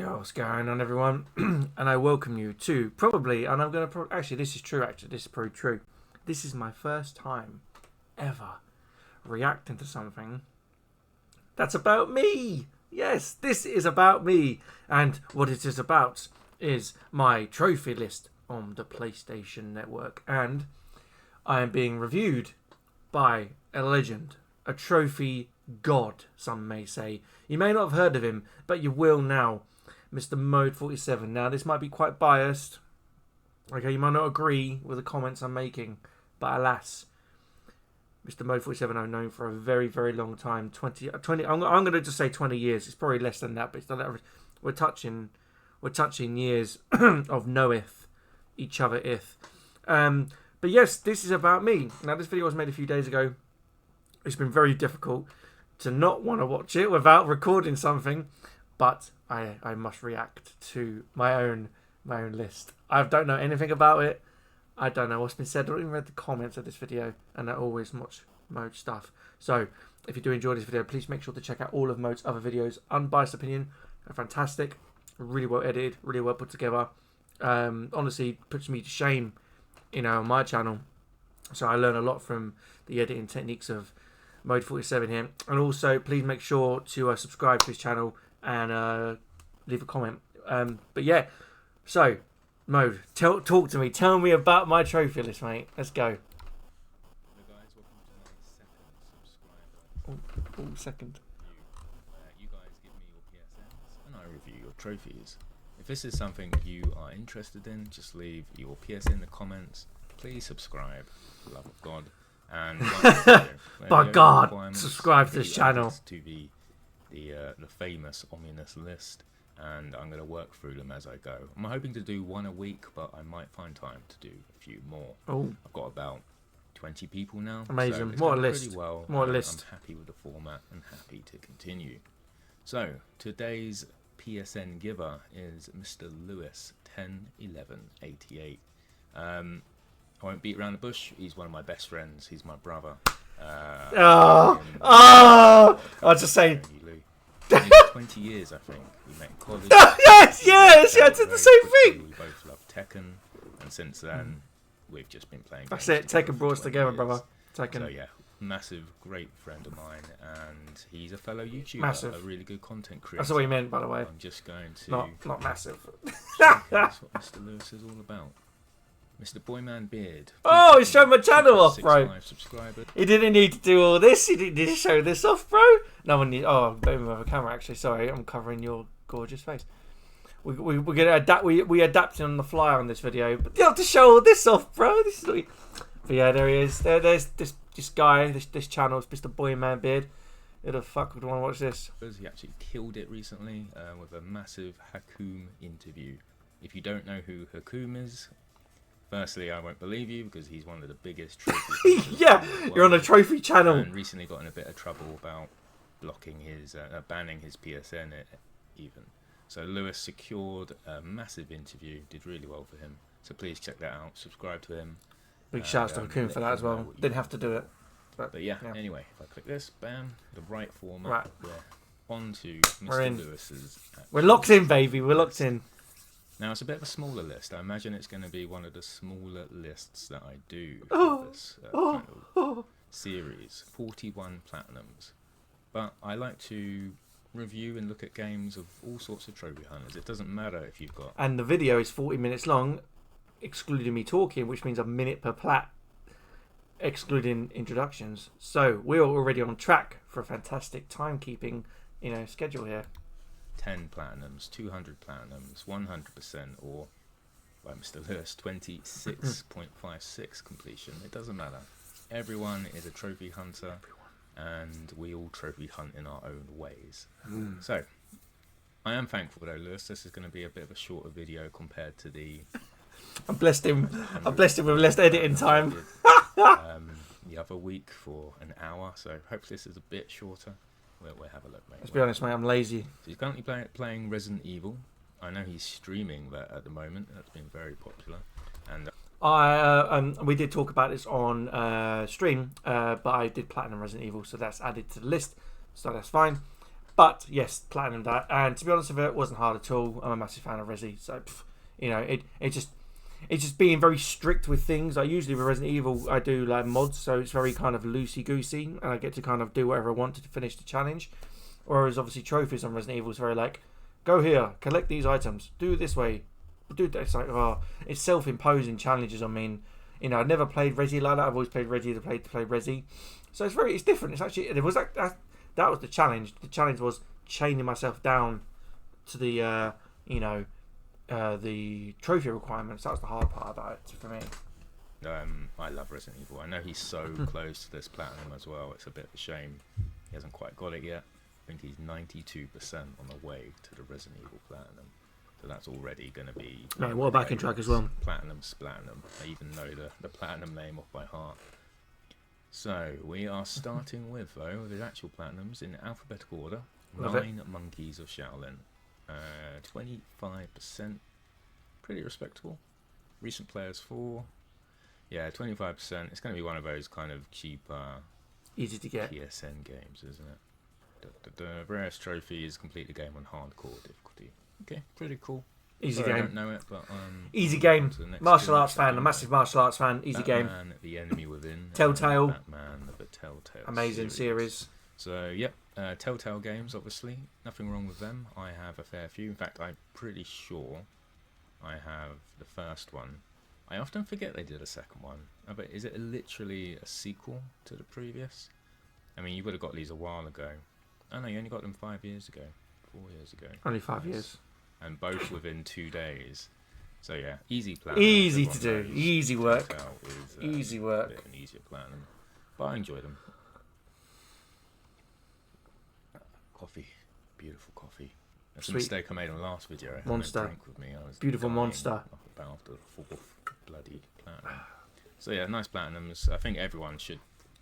Yeah, what's going on, everyone? And I welcome you to probably, and I'm going to actually, this is true. Actually, this is probably true. This is my first time ever reacting to something that's about me. Yes, this is about me, and what it is about is my trophy list on the PlayStation Network, and I am being reviewed by a legend, a trophy god, some may say. You may not have heard of him, but you will now. Mr. Mode 47. Now, this might be quite biased. Okay, you might not agree with the comments I'm making, but alas, Mr. Mode 47 I've known for a very, very long time. 20 I'm going to just say 20 years. It's probably less than that, but it's not that. We're touching years of knoweth each other ith. But yes, this is about me. Now, this video was made a few days ago. It's been very difficult to not want to watch it without recording something, but I must react to my own list. I don't know anything about it. I don't know what's been said. I don't even read the comments of this video, and I always watch Mode stuff. So if you do enjoy this video, please make sure to check out all of Mode's other videos. Unbiased opinion, are fantastic, really well edited, really well put together. Honestly, puts me to shame, on my channel. So I learn a lot from the editing techniques of Mode 47 here. And also, please make sure to subscribe to his channel and leave a comment. But yeah, so Mode, talk to me. Tell me about my trophy list, mate. Let's go. Hello guys, welcome to my second subscriber. Second. You guys give me your PSNs and I review your trophies. If this is something you are interested in, just leave your PSN in the comments. Please subscribe, for the love of God. And by God, subscribe to this channel. To the famous ominous list, and I'm going to work through them as I go. I'm hoping to do one a week, but I might find time to do a few more. Oh, I've got about 20 people now. Amazing. So what a list. Well, what a list. I'm happy with the format and happy to continue. So today's PSN giver is Mr. Lewis 101188. I won't beat around the bush. He's one of my best friends. He's my brother. I'll just say 20 years, I think. We met in college. yes, I did the same thing. We both love Tekken, and since then we've just been playing. That's it. Tekken brought us together, brother. Tekken. So yeah, massive, great friend of mine, and he's a fellow YouTuber, Massive. a really good content creator. That's what he meant, by the way. I'm just going to not massive. That's what Mr. Lewis is all about. Mr. Boyman Beard. Oh, he's showing my channel off, bro. Subscribers. He didn't need to do all this. He didn't need to show this off, bro. No one needs. Oh, I'm better with a camera, actually. Sorry, I'm covering your gorgeous face. We're gonna adapt. We adapted on the fly on this video, but you have to show all this off, bro. This is what but yeah, there he is. There's this guy. This channel is Mr. Boyman Beard. Who the fuck would want to watch this? He actually killed it recently with a massive Hakum interview. If you don't know who Hakum is, firstly, I won't believe you because he's one of the biggest trophy. Yeah, you're on a trophy channel. And recently got in a bit of trouble about blocking his, banning his PSN even. So Lewis secured a massive interview, did really well for him. So please check that out. Subscribe to him. Big shouts to Hakum for that as well. Didn't have to do it. But yeah, anyway, if I click this, bam, the right format. Right. We're on to We're in. Mr. Lewis's. We're locked in, baby. We're locked in. Now, it's a bit of a smaller list. I imagine it's going to be one of the smaller lists that I do Oh, for this kind of series. 41 platinums. But I like to review and look at games of all sorts of trophy hunters. It doesn't matter if you've got... And the video is 40 minutes long, excluding me talking, which means a minute per plat, excluding introductions. So we're already on track for a fantastic timekeeping, schedule here. 10 platinums, 200 platinums, 100%, or by Mr. Lewis, 26.56 completion. It doesn't matter. Everyone is a trophy hunter, and we all trophy hunt in our own ways. So, I am thankful though, Lewis. This is going to be a bit of a shorter video compared to the... I blessed him with less editing time. The other week for an hour, so hopefully this is a bit shorter. We'll have a look, mate. Let's be honest, mate, I'm lazy. So he's currently playing Resident Evil. I know he's streaming that at the moment. That's been very popular. And we did talk about this on stream, but I did platinum Resident Evil, so that's added to the list, so that's fine. But yes, platinum that. And to be honest with it wasn't hard at all. I'm a massive fan of Resi, so it's just being very strict with things. Like usually with Resident Evil, I do like mods, so it's very kind of loosey goosey, and I get to kind of do whatever I want to finish the challenge. Whereas obviously trophies on Resident Evil is very like, go here, collect these items, do it this way, do that. It's like, it's self-imposing challenges. I mean, I've never played Resi like that. I've always played Resi to play Resi, so it's different. It's actually that was the challenge. The challenge was chaining myself down to the the trophy requirements. That was the hard part about it for me. I love Resident Evil. I know he's so close to this platinum as well. It's a bit of a shame he hasn't quite got it yet. I think he's 92% on the way to the Resident Evil platinum. So that's already going to be... No, what a backing track as well. Platinum Splatinum. I even know the platinum name off by heart. So, we are starting with, though, the actual platinums in alphabetical order. Love 9 Monkeys of Shaolin. 25%. Pretty respectable. Recent players 4. Yeah, 25%. It's going to be one of those kind of cheaper... Easy to get. PSN games, isn't it? Rarest trophy is complete the game on hardcore difficulty. Okay, pretty cool. Easy Sorry, game. I don't know it, but easy game. Martial arts fan. A massive martial arts fan. Easy game. Batman, The Enemy Within. Telltale. Batman, the Telltale. Amazing series. So, yep, Telltale games, obviously. Nothing wrong with them. I have a fair few. In fact, I'm pretty sure I have the first one. I often forget they did a second one. But is it literally a sequel to the previous? I mean, you would have got these a while ago. Oh no, you only got them 5 years ago. 4 years ago. Only 5 years. And both within 2 days. So yeah, easy plan. Easy to do. Easy work. Is, easy work. A bit of an easier platinum. But I enjoy them. Coffee. Beautiful coffee. That's a mistake I made on the last video. I had Monster. no drink with me. I was Beautiful dying monster. About after the 4th bloody platinum. So yeah, nice platinums. I think everyone should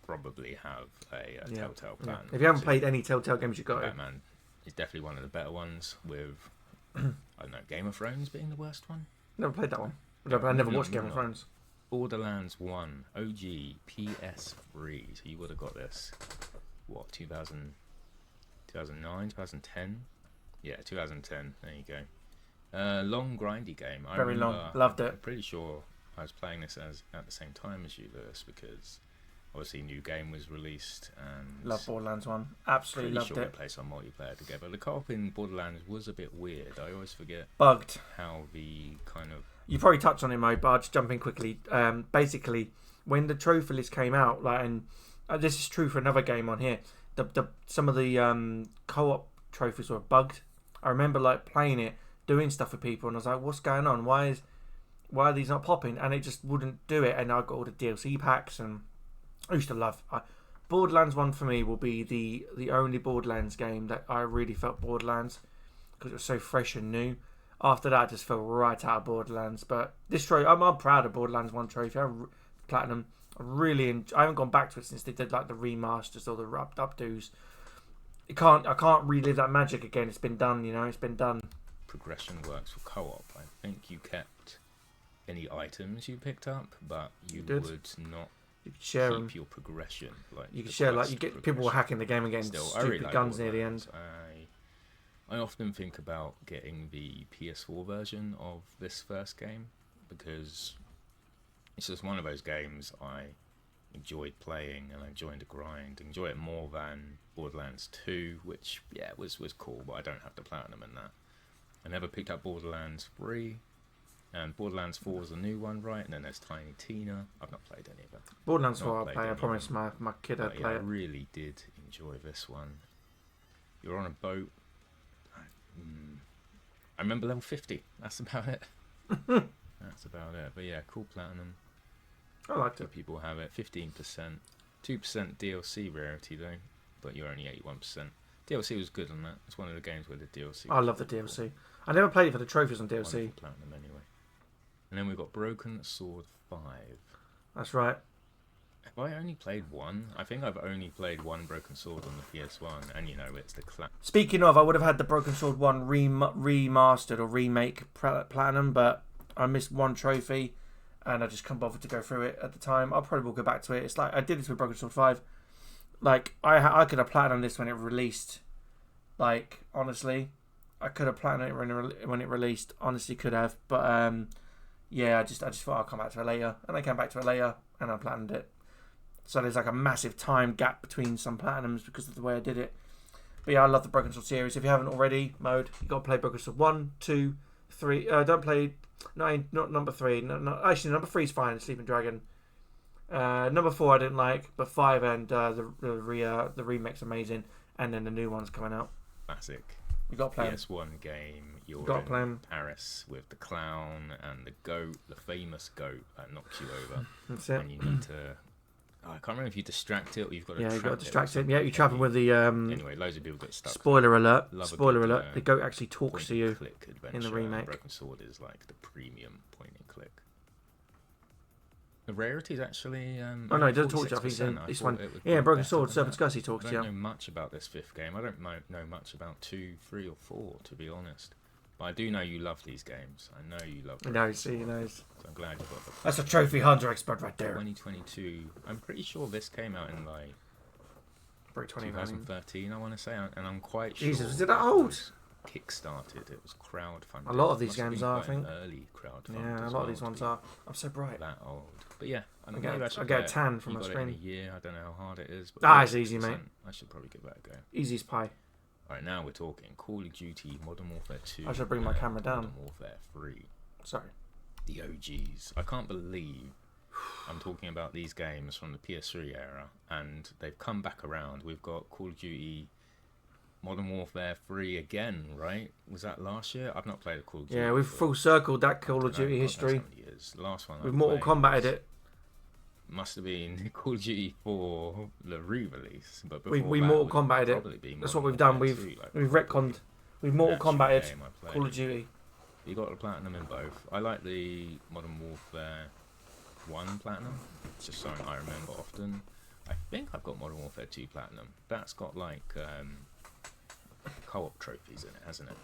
probably have a Telltale platinum. If you haven't played any Telltale games, you've got it. Batman is definitely one of the better ones, with I don't know, Game of Thrones being the worst one. Never played that one. I never watched Game of Thrones. Borderlands 1 OG PS3. So you would have got this, what, 2009, 2010? Yeah, 2010. There you go. Long grindy game. Very long. Loved it. I'm pretty sure I was playing this at the same time as you, Lewis, because obviously new game was released and love Borderlands 1. Absolutely loved sure it. We play some multiplayer together. The co-op in Borderlands was a bit weird. I always forget bugged how the kind of... You probably touched on it, Mo, but I'll just jump in quickly. Basically, when the trophy list came out, like, and this is true for another game on here, some of the co-op trophies were bugged. I remember like playing it, doing stuff with people, and I was like, "What's going on? Why are these not popping?" And it just wouldn't do it. And I got all the DLC packs, and I used to love. Borderlands 1 for me will be the only Borderlands game that I really felt Borderlands, because it was so fresh and new. After that, I just fell right out of Borderlands. But this trophy, I'm proud of Borderlands 1 trophy. Platinum. I haven't gone back to it since they did like the remasters or the updos. I can't relive that magic again. It's been done, it's been done. Progression works for co-op. I think you kept any items you picked up, but you would not. You could share keep them. Your progression. Like you could share, like you get people were hacking the game again. Stupid really like guns near the end. I often think about getting the PS4 version of this first game, because it's just one of those games I enjoyed playing, and I enjoyed the grind. Enjoy it more than Borderlands 2, which was cool, but I don't have the platinum in that. I never picked up Borderlands 3, and Borderlands 4 is a new one, right? And then there's Tiny Tina. I've not played any of them. Borderlands 4 I'll play. I promised my kid I'd play it. I really did enjoy this one. You're on a boat. I remember level 50. That's about it. That's about it. But yeah, cool platinum. I liked it. People have it. 15%. 2% DLC rarity though, but you're only 81%. DLC was good on that. It's one of the games where the DLC. I love the DLC. I never played it for the trophies on DLC. Wonderful platinum anyway. And then we've got Broken Sword 5. That's right. Have I only played one? I think I've only played one Broken Sword on the PS1, and it's the Speaking of, I would have had the Broken Sword 1 remastered or remake platinum, but I missed one trophy, and I just couldn't bother to go through it at the time. I'll probably will go back to it. It's like I did it with Broken Sword 5. Like I could have platinum this when it released, Like, honestly, I could have planned it when it released. Honestly, could have. But yeah, I just thought I'll come back to it later, and I came back to it later, and I planned it. So there's like a massive time gap between some platinums because of the way I did it. But yeah, I love the Broken Sword series. If you haven't already, mode, you got to play Broken Sword 1, 2, 3. Don't play... No, not number 3. No, actually, number 3 is fine, Sleeping Dragon. Number 4 I didn't like, but 5 and the remake's amazing. And then the new one's coming out. Classic. You got to play PS1 game. You're got to play in Paris with the clown and the goat, the famous goat that knocks you over. That's it. And you need to... I can't remember if you distract it or you've got to Yeah, trap you've got to it distract it. Yeah, you trap him with the... Anyway, loads of people get stuck. Spoiler alert. Love a Spoiler good, alert. The goat actually talks to you click in the adventure, remake. Broken Sword is like the premium point and click. The rarity is actually... Oh no, he doesn't talk to you. I think he's in this one. Yeah, Broken Sword, Serpent's Gussie talks to you. I don't know much about this 5th game. I don't know much about 2, 3 or 4, to be honest. But I do know you love these games. I know you love them. He knows, he knows. So I'm glad you got them. That's a trophy hunter expert right there. 2022. I'm pretty sure this came out in like 2013, I want to say. And I'm quite sure... Jesus, is it that old? Kickstarted. It was crowdfunded. A lot of these games are, I think. Early crowdfunded. Yeah, a lot of these ones are. I'm so bright. That old. But yeah, I get a tan from my screen. In a year. I don't know how hard it is. But it's easy, mate. I should probably give that a go. Easy as pie. Alright, now we're talking Call of Duty Modern Warfare 2. I should bring my camera down. Modern Warfare 3. Sorry. The OGs. I can't believe I'm talking about these games from the PS3 era, and they've come back around. We've got Call of Duty Modern Warfare 3 again, right? Was that last year? I've not played a Call of Duty. Yeah, we've full circled that Call of Duty history. The last one We've Mortal Kombated it. Must have been Call of Duty for the re-release, but we Mortal Kombated it. That's what we've done. We've retconned. We've Mortal Kombated Call of Duty. You got the platinum in both. I like the Modern Warfare 1 platinum. It's just something I remember often. I think I've got Modern Warfare 2 platinum. That's got like co-op trophies in it, hasn't it?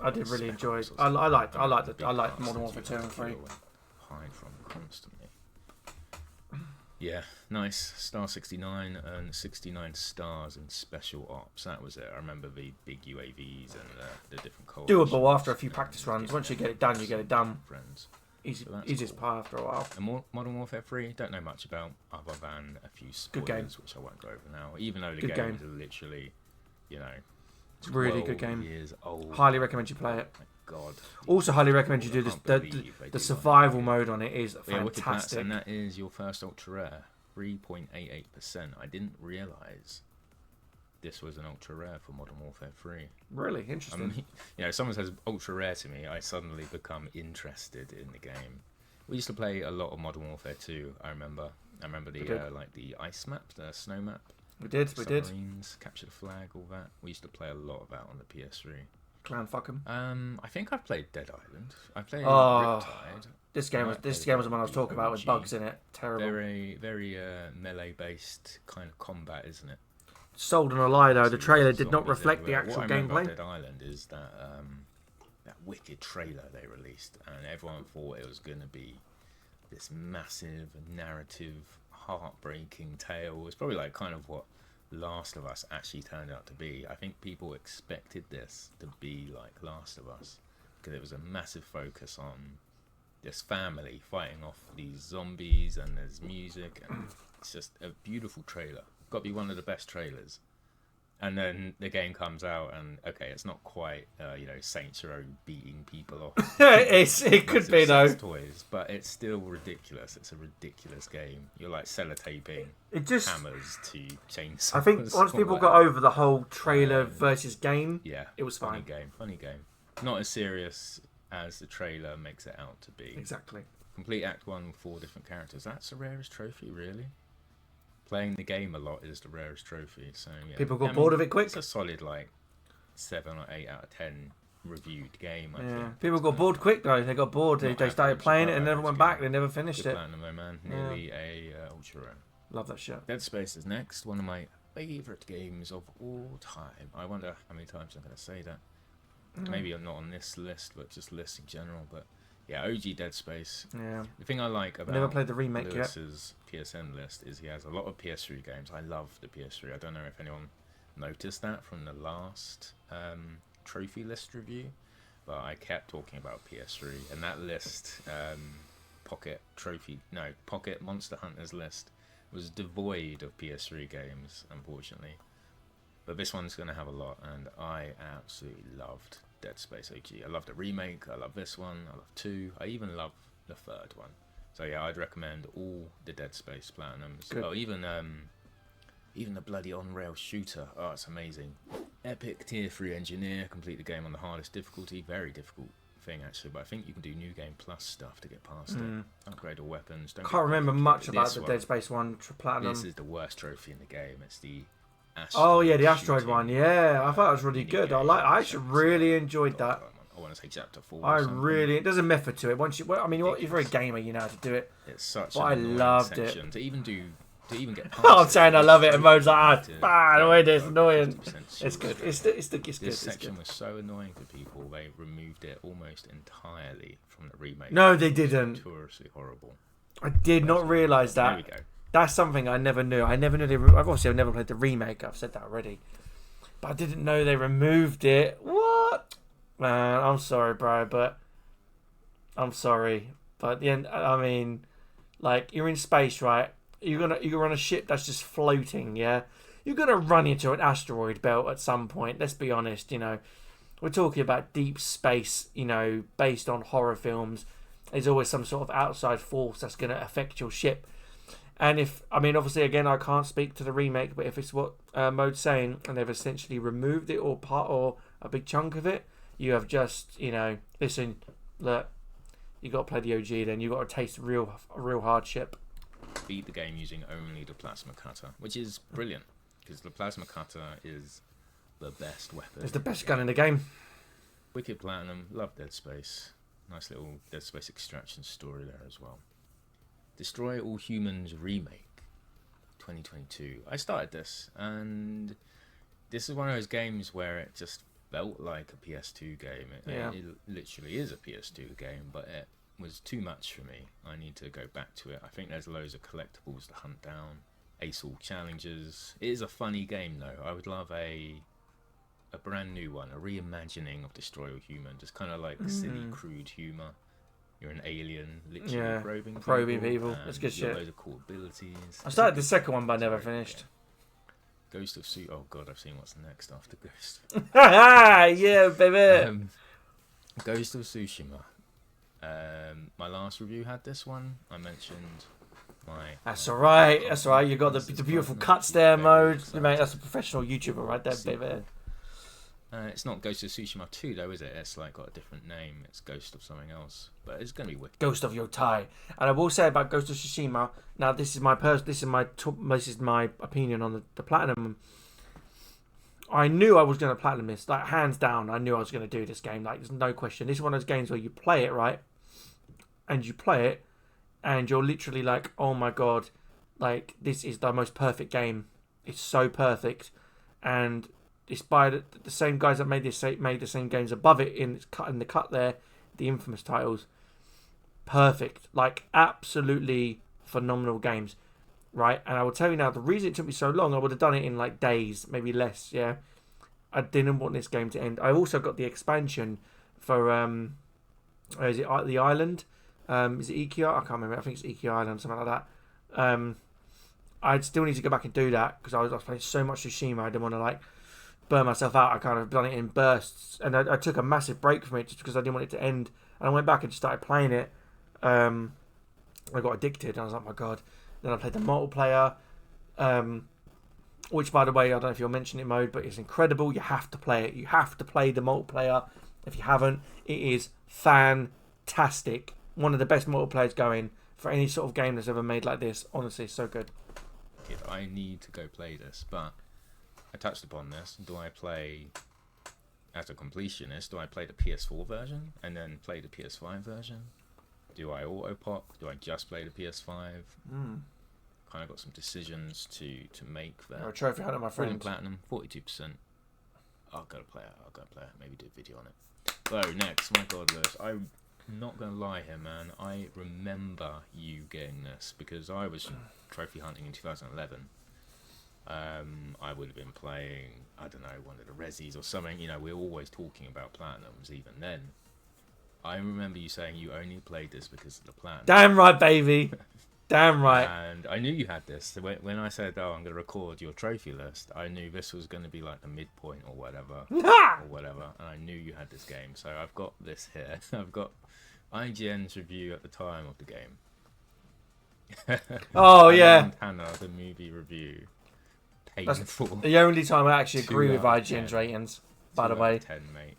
I did really enjoy it. I like Modern Warfare 2 and 3. Hide from constantly. Yeah, nice. Star 69 and 69 stars in special ops. That was it. I remember the big UAVs and the different co-ops. Doable after a few practice runs. Once you get it done, you get it done. Friends. Easiest part after a while. And Modern Warfare 3, don't know much about other than a few spoilers, which I won't go over now. Even though the game is literally, it's a really good game. Years old. Highly recommend you play it. My God. Also, highly recommend you do this. The survival mode on it is fantastic. And that is your first ultra rare, 3.88%. I didn't realise this was an ultra rare for Modern Warfare 3. Really interesting. If someone says ultra rare to me, I suddenly become interested in the game. We used to play a lot of Modern Warfare 2. I remember the ice map, the snow map. We did. Submarines, capture the flag, all that. We used to play a lot of that on the PS3. Clan fuck 'em. I think I've played Dead Island. I played Riptide. This game was the one I was talking about with bugs in it. Terrible. Very melee based kind of combat, isn't it? Sold on a lie though. The trailer did not reflect the actual what I gameplay. About Dead Island is that that wicked trailer they released, and everyone thought it was going to be this massive narrative, heartbreaking tale. It's probably like kind of what Last of Us actually turned out to be. I think people expected this to be like Last of Us because it was a massive focus on this family fighting off these zombies, and there's music, and it's just a beautiful trailer. Got to be one of the best trailers. And then the game comes out, and okay, it's not quite Saints Row beating people off. It could be though. Toys, but it's still ridiculous. It's a ridiculous game. You're like sellotaping hammers to chainsaws. I think once people got over the whole trailer versus game, it was fine. Funny game. Not as serious as the trailer makes it out to be. Exactly. Complete Act 1 with 4 different characters. That's the rarest trophy, really. Playing the game a lot is the rarest trophy, so yeah. People got bored of it quick. It's a solid 7 or 8 out of 10 reviewed game. I think. People got bored quick though. They got bored. They started playing it and never went back. They never finished it. Platinum, though, man. Nearly a ultra rare. Love that shit. Dead Space is next. One of my favourite games of all time. I wonder how many times I'm going to say that. Maybe not on this list, but just lists in general. But yeah, OG Dead Space. Yeah. The thing I like about never played the remake Lewis's PSN list is he has a lot of PS3 games. I love the PS3. I don't know if anyone noticed that from the last trophy list review, but I kept talking about PS3, and that list, Pocket Monster Hunters list, was devoid of PS3 games, unfortunately. But this one's going to have a lot, and I absolutely loved Dead Space OG. I loved the remake, I love this one, I love 2, I even love the third one. So yeah, I'd recommend all the Dead Space Platinums. Good. Oh, even the bloody on-rail shooter. Oh, it's amazing. Epic Tier 3 engineer, complete the game on the hardest difficulty. Very difficult thing, actually, but I think you can do New Game Plus stuff to get past it. Upgrade all weapons. Can't remember much about the Dead Space 1 Platinum. This is the worst trophy in the game. It's the Oh yeah, the asteroid one. Yeah, I thought it was really good. I actually really enjoyed that. I want to say chapter 4. There's a method to it. You're a gamer, you know how to do it. It's such I loved section. it. To even get past I'm saying I love it, and Mo's like, it's annoying. 50% It's good. suicide. It's good. This section was so annoying to people, they removed it almost entirely from the remake. No, they didn't. Notoriously horrible. I did not realise that. There we go. That's something I never knew. I've never played the remake. I've said that already, but I didn't know they removed it. What? Man, I'm sorry, bro, but I'm sorry. But at the end, I mean, like, you're in space, right? You're on a ship that's just floating, yeah? You're gonna run into an asteroid belt at some point. Let's be honest, you know. We're talking about deep space, you know, based on horror films. There's always some sort of outside force that's gonna affect your ship. And obviously, again, I can't speak to the remake, but if it's what Mode's saying, and they've essentially removed it or a big chunk of it, you have just, listen, look, you got to play the OG, then you got to taste real hardship. Beat the game using only the plasma cutter, which is brilliant, because the plasma cutter is the best weapon. It's the best gun in the game. Wicked Platinum, love Dead Space. Nice little Dead Space extraction story there as well. Destroy All Humans remake, 2022. I started this, and this is one of those games where it just felt like a PS2 game. It literally is a PS2 game, but it was too much for me. I need to go back to it. I think there's loads of collectibles to hunt down, ace all challenges. It is a funny game though. I would love a brand new one, a reimagining of Destroy All Human, just kind of like silly, crude humour. You're an alien, literally probing people. That's good shit. Loads of cool abilities. I started the second one, but I never finished. Ghost of Tsushima. Oh god, I've seen what's next after Ghost. Yeah, baby. Ghost of Tsushima. My last review had this one. I mentioned my. That's all right. That's all right. You got the beautiful cuts there, Mode. Mate, that's a professional YouTuber right there, baby. It's not Ghost of Tsushima 2 though, is it? It's like got a different name. It's Ghost of something else, but it's gonna be wicked. Ghost of Yotai. And I will say about Ghost of Tsushima. Now, this is my opinion on the platinum. I knew I was going to platinum this, like hands down. I knew I was going to do this game. Like, there's no question. This is one of those games where you play it, right? And you play it, and you're literally like, oh my god, like this is the most perfect game. It's so perfect, and it's by the same guys that made the same games above it in the cut there, the infamous titles. Perfect, like absolutely phenomenal games, right? And I will tell you now, the reason it took me so long, I would have done it in like days, maybe less. Yeah, I didn't want this game to end. I also got the expansion for is it the island? Is it Ikea? I can't remember. I think it's Ikea Island, something like that. I'd still need to go back and do that because I was playing so much Tsushima. I didn't want to like burn myself out. I kind of done it in bursts, and I took a massive break from it just because I didn't want it to end. And I went back and just started playing it. I got addicted. I was like, my god. Then I played the multiplayer, which, by the way, I don't know if you'll mention it, Mode, but it's incredible. You have to play it. You have to play the multiplayer. If you haven't, it is fantastic. One of the best multiplayers going for any sort of game that's ever made like this. Honestly, so good. I need to go play this, but I touched upon this. Do I play as a completionist? Do I play the PS4 version and then play the PS5 version? Do I auto pop? Do I just play the PS5? Kind of got some decisions to make there. You're a trophy hunter, my friend. Platinum, 42%. I've got to play it. Maybe do a video on it. So next, my god, Lewis. I'm not gonna lie here, man. I remember you getting this because I was trophy hunting in 2011, I would have been playing, I don't know, one of the Resis or something. You know, we're always talking about platinums even then. I remember you saying you only played this because of the platinum. Damn right, baby. Damn right. And I knew you had this. So when I said, oh, I'm going to record your trophy list, I knew this was going to be like the midpoint or whatever. And I knew you had this game. So I've got this here. I've got IGN's review at the time of the game. Oh, yeah. Montana, the movie review. Painful. That's the only time I actually agree with IGN's ratings, by the way. 10, mate.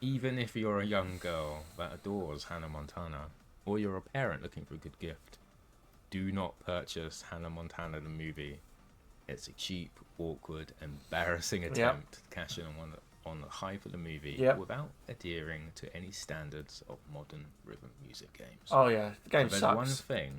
Even if you're a young girl that adores Hannah Montana, or you're a parent looking for a good gift, do not purchase Hannah Montana the movie. It's a cheap, awkward, embarrassing attempt to cash in on the hype of the movie without adhering to any standards of modern rhythm music games. Oh yeah, the game so sucks. One thing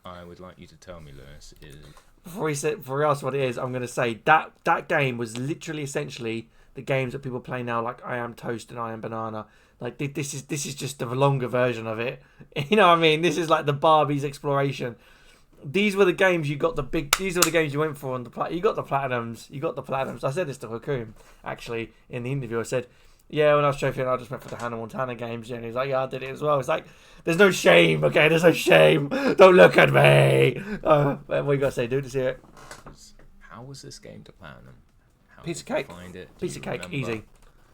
I would like you to tell me, Lewis, is before we ask what it is, I'm going to say that game was literally essentially the games that people play now, like I Am Toast and I Am Banana. Like this is just the longer version of it. You know what I mean? This is like the Barbie's exploration. These were the games you got these were the games you went for on the you got the platinums. I said this to Hakoum actually in the interview. I said, yeah, when I was trophy, I just went for the Hannah Montana games. And he's like, yeah, I did it as well. It's like, there's no shame, okay? There's no shame. Don't look at me. What you got to say, dude? Let's hear it. How was this game to platinum? How Piece of did you cake. find it? Piece of cake. Easy.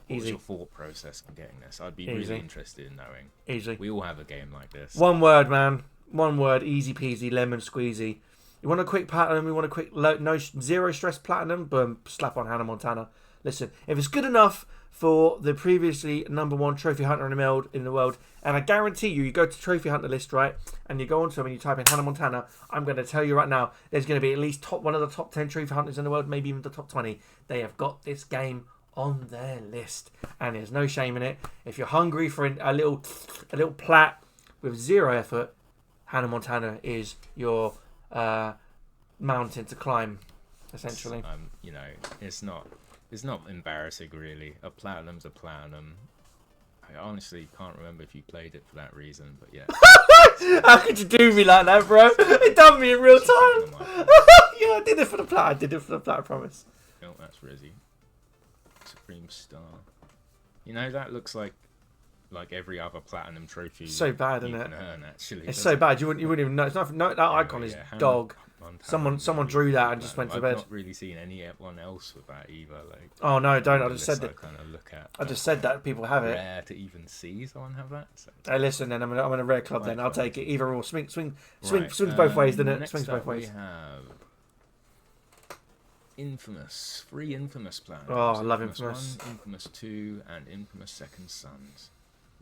What was your thought process in getting this? I'd be really interested in knowing. Easy. We all have a game like this. One word, man. One word. Easy peasy, lemon squeezy. You want a quick platinum? You want a quick zero stress platinum? Boom. Slap on Hannah Montana. Listen, if it's good enough for the previously #1 trophy hunter in the world, and I guarantee you go to trophy hunter list, right, and you go onto them and you type in Hannah Montana, I'm going to tell you right now, there's going to be at least one of the top 10 trophy hunters in the world, maybe even the top 20. They have got this game on their list, and there's no shame in it. If you're hungry for a little plat with zero effort, Hannah Montana is your mountain to climb, essentially. You know, it's not embarrassing really. A platinum's a platinum. I honestly can't remember if you played it for that reason, but yeah. How could you do me like that, bro? It done me in real time. Yeah, I did it for the plat. I promise. Oh, that's Rizzy. Supreme Star. You know, that looks like every other platinum trophy. So bad, isn't it? Earn, actually, it's so bad. You wouldn't even know. It's nothing. No, that icon is dog. Someone drew that and just went to bed. I've not really seen anyone else with that either. Like, oh no, don't! I just said that. Kind of look at. I just said that people have it. Rare to even see someone have that. So. Hey, listen, then I'm in a rare club. Then I'll take it. Either or. Swings both ways, doesn't it? Swings both ways. We have Infamous, 3 Infamous plans. Oh, I love Infamous. 1, Infamous 2, and Infamous Second Sons.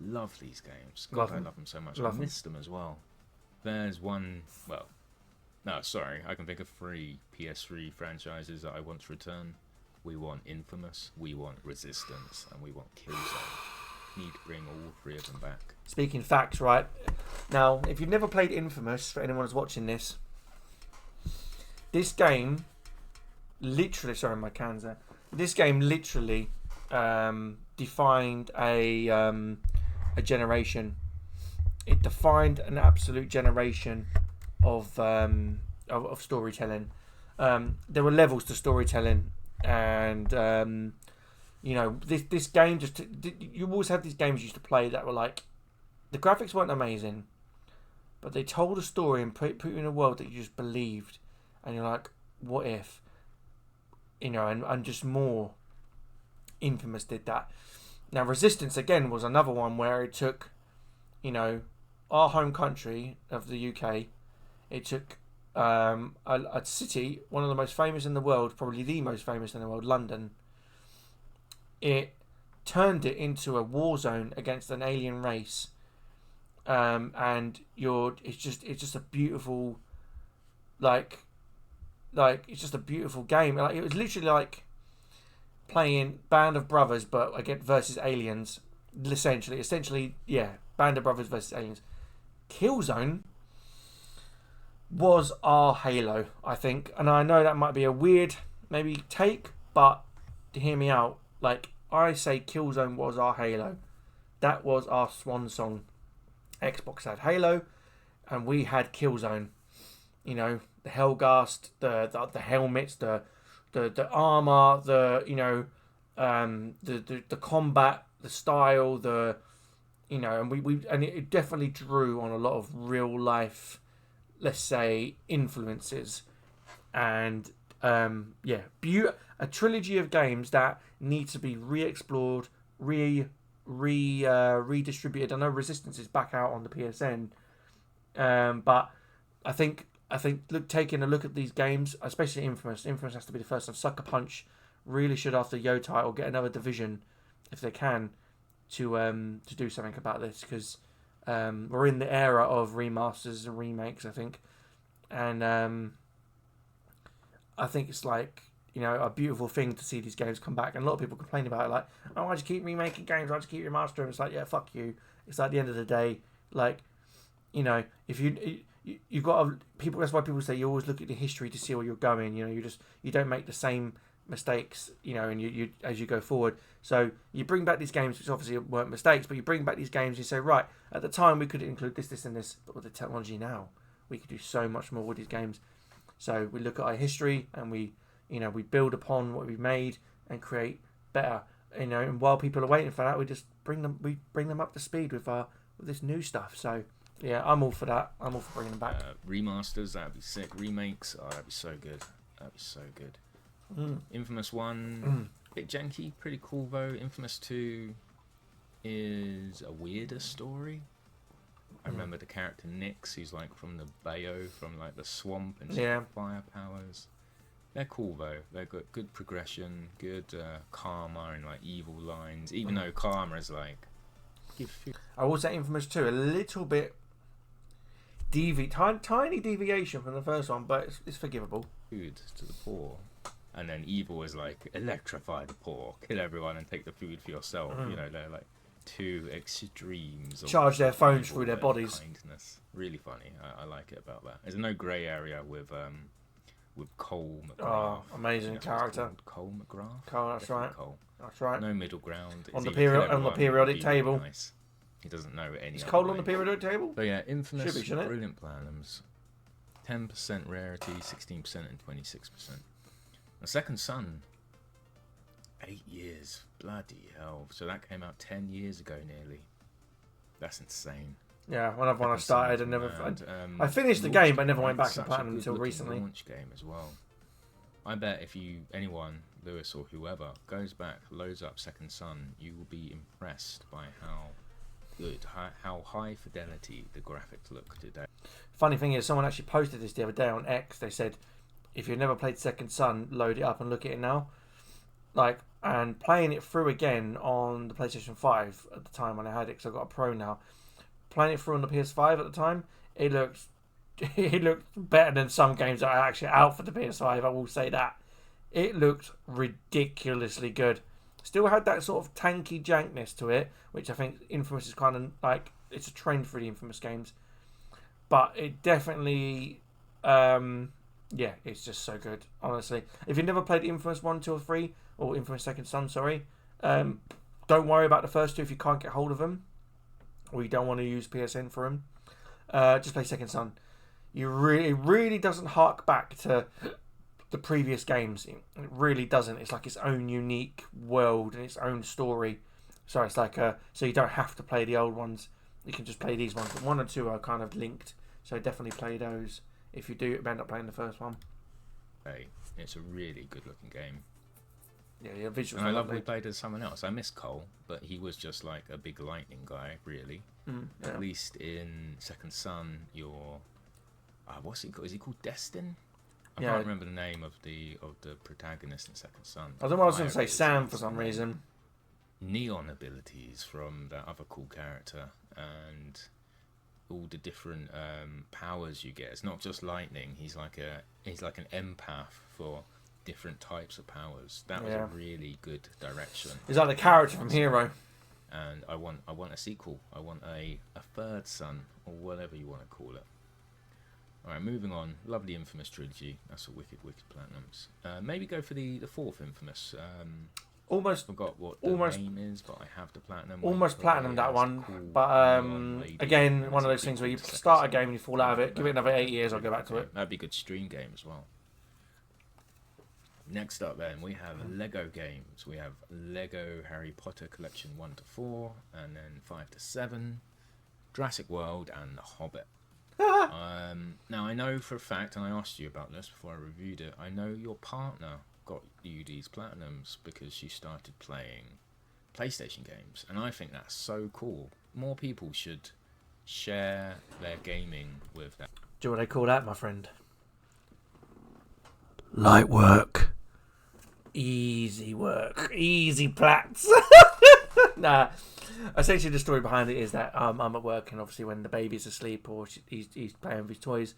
Love these games. I love them so much. I missed them as well. There's one. Well. No, sorry. I can think of 3 PS3 franchises that I want to return. We want Infamous, we want Resistance, and we want Killzone. Need to bring all 3 of them back. Speaking facts, right? Now, if you've never played Infamous, for anyone who's watching this game literally... Sorry, my can's there. This game literally defined a generation. It defined an absolute generation of storytelling. There were levels to storytelling, and you know, this game just... You always had these games you used to play that were like, the graphics weren't amazing, but they told a story and put you in a world that you just believed, and you're like, what if? You know, and just more. Infamous did that. Now Resistance again was another one where it took, you know, our home country of the UK. It took a city, one of the most famous in the world, probably the most famous in the world, London. It turned it into a war zone against an alien race, and it's just a beautiful, like it's just a beautiful game. Like, it was literally like playing Band of Brothers, but again versus aliens. Essentially, yeah, Band of Brothers versus aliens. Killzone was our Halo, I think, and I know that might be a weird maybe take, but to hear me out, like, I say Killzone was our Halo. That was our swan song. Xbox had Halo and we had Killzone. you know, the Hellgast, the helmets, the armor, the combat, the style, and and it definitely drew on a lot of real life, let's say, influences, and a trilogy of games that need to be re-explored, redistributed. I know Resistance is back out on the PSN, but look, taking a look at these games, especially Infamous has to be the first one. Sucker Punch really should, after Yo title, get another division if they can to do something about this, because we're in the era of remasters and remakes, I think, and I think it's like, you know, a beautiful thing to see these games come back. And a lot of people complain about it, like, oh, why'd you keep remaking games? Why'd you keep remastering? It's like, yeah, fuck you. It's like, at the end of the day, like, you know, if you've got to, people. That's why people say you always look at the history to see where you're going. You know, you don't make the same mistakes, you know, and you as you go forward. So you bring back these games, which obviously weren't mistakes, but you bring back these games. You say, right, at the time we could include this, and this, but with the technology now, we could do so much more with these games. So we look at our history and we build upon what we've made and create better. You know, and while people are waiting for that, we just bring them up to speed with this new stuff. So yeah, I'm all for that. I'm all for bringing them back. Remasters, that'd be sick. Remakes, oh, that'd be so good. That'd be so good. Infamous 1, bit janky, pretty cool though. Infamous 2 is a weirder story. I remember the character Nyx, who's like from the Bayou, from like the swamp, and fire powers. They're cool though. They've got good progression, good karma and like evil lines. Even though karma is like, I will say Infamous 2 a little bit tiny deviation from the first one, but it's forgivable. Food to the poor, and then evil is like electrify the poor, kill everyone, and take the food for yourself. You know, they're like two extremes. Charge their phones through their bodies. Kindness, really funny. I like it about that. There's no grey area with Cole McGrath. Oh, amazing character. Cole McGrath. Cole, that's right. Cole. That's right. No middle ground. On the periodic table. Nice. He doesn't know any. Is Cole on the periodic table? But yeah, Infamous, Should be, brilliant platinums. 10% rarity, 16% and 26%. The Second Son, 8 years. Bloody hell. So that came out 10 years ago nearly. That's insane. Yeah, when I started, I finished the game, but never went back to platinum until recently. Launch game as well. I bet if anyone, Lewis or whoever, goes back, loads up Second Son, you will be impressed by how high fidelity the graphics look today. Funny thing is, someone actually posted this the other day on X. They said, if you've never played Second Son, load it up and look at it now. Like, and playing it through again on the PlayStation 5 at the time when I had it, because I've got a Pro now. Playing it through on the PS5 at the time, it looked better than some games that are actually out for the PS5. I will say that. It looked ridiculously good. Still had that sort of tanky jankness to it, which I think Infamous is kind of like, it's a trend for the Infamous games. But it definitely, it's just so good, honestly. If you've never played Infamous 1, 2 or 3, or Infamous Second Son, sorry, don't worry about the first two if you can't get hold of them, or you don't want to use PSN for them. Just play Second Son. It really doesn't hark back to the previous games. It really doesn't. It's like its own unique world and its own story. So it's like so you don't have to play the old ones. You can just play these ones. But 1 and 2 are kind of linked. So definitely play those if you do end up playing the first one. Hey, it's a really good looking game. Yeah, visuals. And I love we played as someone else. I miss Cole, but he was just like a big lightning guy, really. Yeah. At least in Second Son, you're what's he called? Is he called Destin? I can't remember the name of the protagonist in Second Son. I don't know. I was going to say Sam for some reason. Neon abilities from that other cool character, and all the different powers you get. It's not just lightning. He's like an empath for different types of powers. That was a really good direction. He's like the character from Hero. And I want a sequel. I want a third son, or whatever you want to call it. Alright, moving on. Lovely Infamous trilogy. That's a wicked platinums. Maybe go for the fourth Infamous. almost Forgot what the name is, but I have the platinum. almost platinum that one. Cool But lady, again, one of those it's a things where you prequel to start a Second game Son. and you fall out of it. Give it another 8 years, I'll go back to Okay, it. That'd be a good stream game as well. Next up, then we have Lego games. We have Lego Harry Potter Collection 1 to 4, and then 5 to 7, Jurassic World, and The Hobbit. Now I know for a fact, and I asked you about this before I reviewed it. I know your partner got you these platinums because she started playing PlayStation games, and I think that's so cool. More people should share their gaming with that. Do you know what they call that, my friend? Light work. Easy work. Easy plats. Nah. Essentially, the story behind it is that I'm at work, and obviously when the baby's asleep or he's playing with his toys,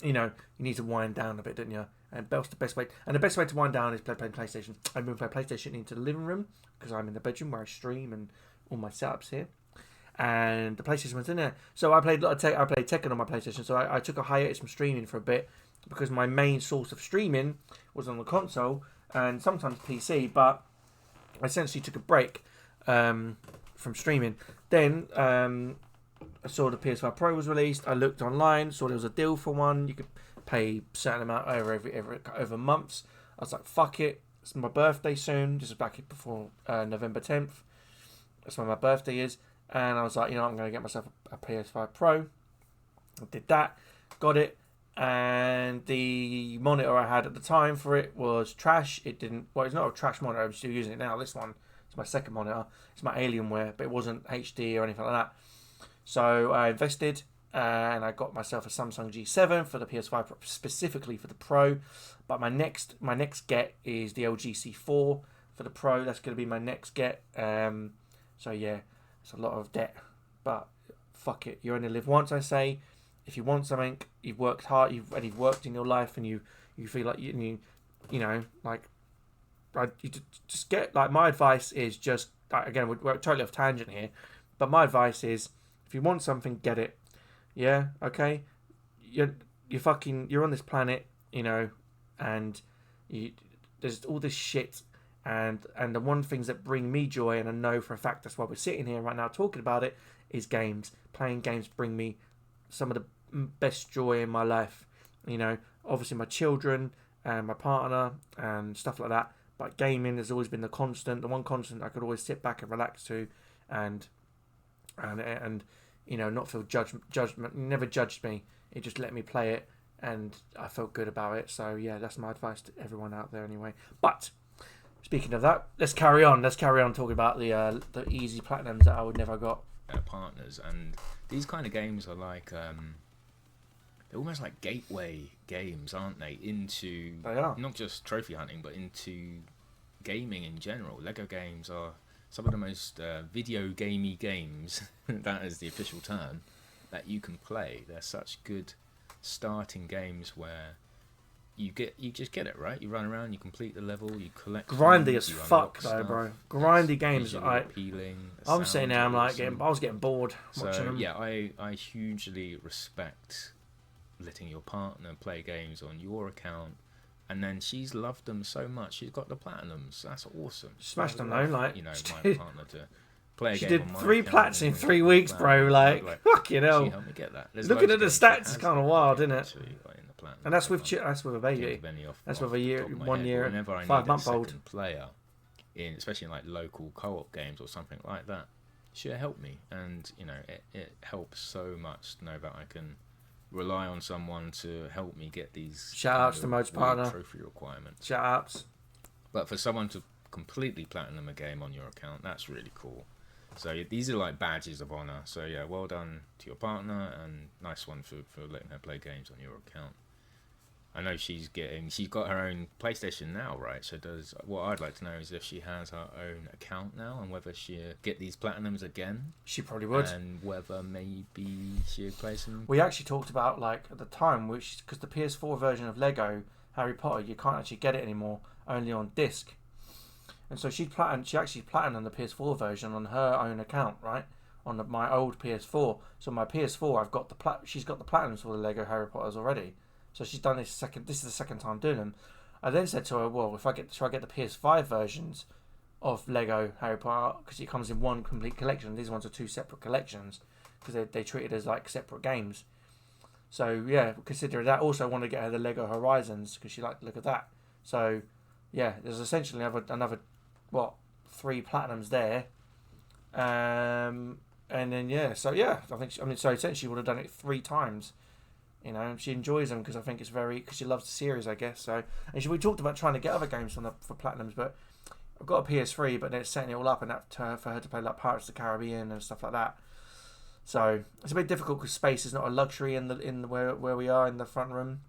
you know, you need to wind down a bit, don't you? And that's the best way. And the best way to wind down is playing PlayStation. I move my PlayStation into the living room because I'm in the bedroom where I stream and all my setups here. And the PlayStation was in there, so I played Tekken on my PlayStation. So I took a hiatus from streaming for a bit because my main source of streaming was on the console and sometimes PC. But I essentially took a break from streaming. Then I saw the PS5 Pro was released. I looked online, saw there was a deal for one. You could pay a certain amount over months. I was like, fuck it. It's my birthday soon. This is back before November 10th. That's when my birthday is. And I was like, you know, I'm going to get myself a PS5 Pro. I did that. Got it. And the monitor I had at the time for it was trash. It didn't... Well, it's not a trash monitor. I'm still using it now. This one is my second monitor. It's my Alienware, but it wasn't HD or anything like that. So I invested and I got myself a Samsung G7 for the PS5 Pro, specifically for the Pro. But my next get is the LG C4 for the Pro. That's going to be my next get. So yeah, it's a lot of debt, but fuck it. You only live once, I say. If you want something, you've worked hard, you've worked in your life, and you feel like you know, like, you just get, like, my advice is just, again, we're totally off tangent here, but my advice is, if you want something, get it. Yeah, okay. You're on this planet, you know, and there's all this shit, and the one things that bring me joy, and I know for a fact that's why we're sitting here right now talking about it, is games. Playing games bring me some of the best joy in my life. You know, obviously my children and my partner and stuff like that, but gaming has always been the one constant I could always sit back and relax to, and you know, not feel judgment. Never judged me. It just let me play it, and I felt good about it. So yeah, that's my advice to everyone out there anyway. But speaking of that, let's carry on talking about the easy platinums that I would never got. Partners, and these kind of games are like they're almost like gateway games, aren't they? They are not just trophy hunting, but into gaming in general. Lego games are some of the most video gamey games, that is the official term, that you can play. They're such good starting games where you just get it right. You run around, you complete the level, you collect. Grindy as fuck though, bro. Grindy games. Appealing. I'm sitting there. I'm like, I was getting bored watching them. Yeah, I hugely respect letting your partner play games on your account, and then she's loved them so much. She's got the platinums. That's awesome. Smashed them though, like, you know, my partner to play a she game. She did 3 plats in 3 weeks, bro. Like, fucking hell. She helped me get that. Looking at the stats, it's kind of wild, isn't it? And that's with a baby. That's with a 1 year, 5-month-old player, especially in like local co-op games or something like that. She'll help me, and you know, it helps so much to know that I can rely on someone to help me get these. Shout outs to Mode's partner. Trophy requirements. Shout outs. But for someone to completely platinum a game on your account, that's really cool. So these are like badges of honor. So yeah, well done to your partner, and nice one for letting her play games on your account. I know she's got her own PlayStation now, right? So what I'd like to know is if she has her own account now, and whether she'll get these platinums again. She probably would. And whether maybe she'll play some. We actually talked about, like, at the time, because the PS4 version of Lego Harry Potter, you can't actually get it anymore, only on disc. And so she actually platinumed the PS4 version on her own account, right? On my old PS4. So my PS4, she's got the platinums for the Lego Harry Potters already. So she's done this is the second time doing them. I then said to her, well, should I get the PS5 versions of Lego Harry Potter, because it comes in one complete collection. These ones are 2 separate collections because they treat it as like separate games. So yeah, consider that. Also, I want to get her the Lego Horizons because she liked the look of that. So yeah, there's essentially another 3 platinums there. And then so essentially she would have done it 3 times. You know, she enjoys them because I think it's because she loves the series, I guess. So, and we talked about trying to get other games for platinums, but I've got a PS3, but then it's setting it all up and for her to play like Pirates of the Caribbean and stuff like that. So it's a bit difficult because space is not a luxury in the where we are in the front room.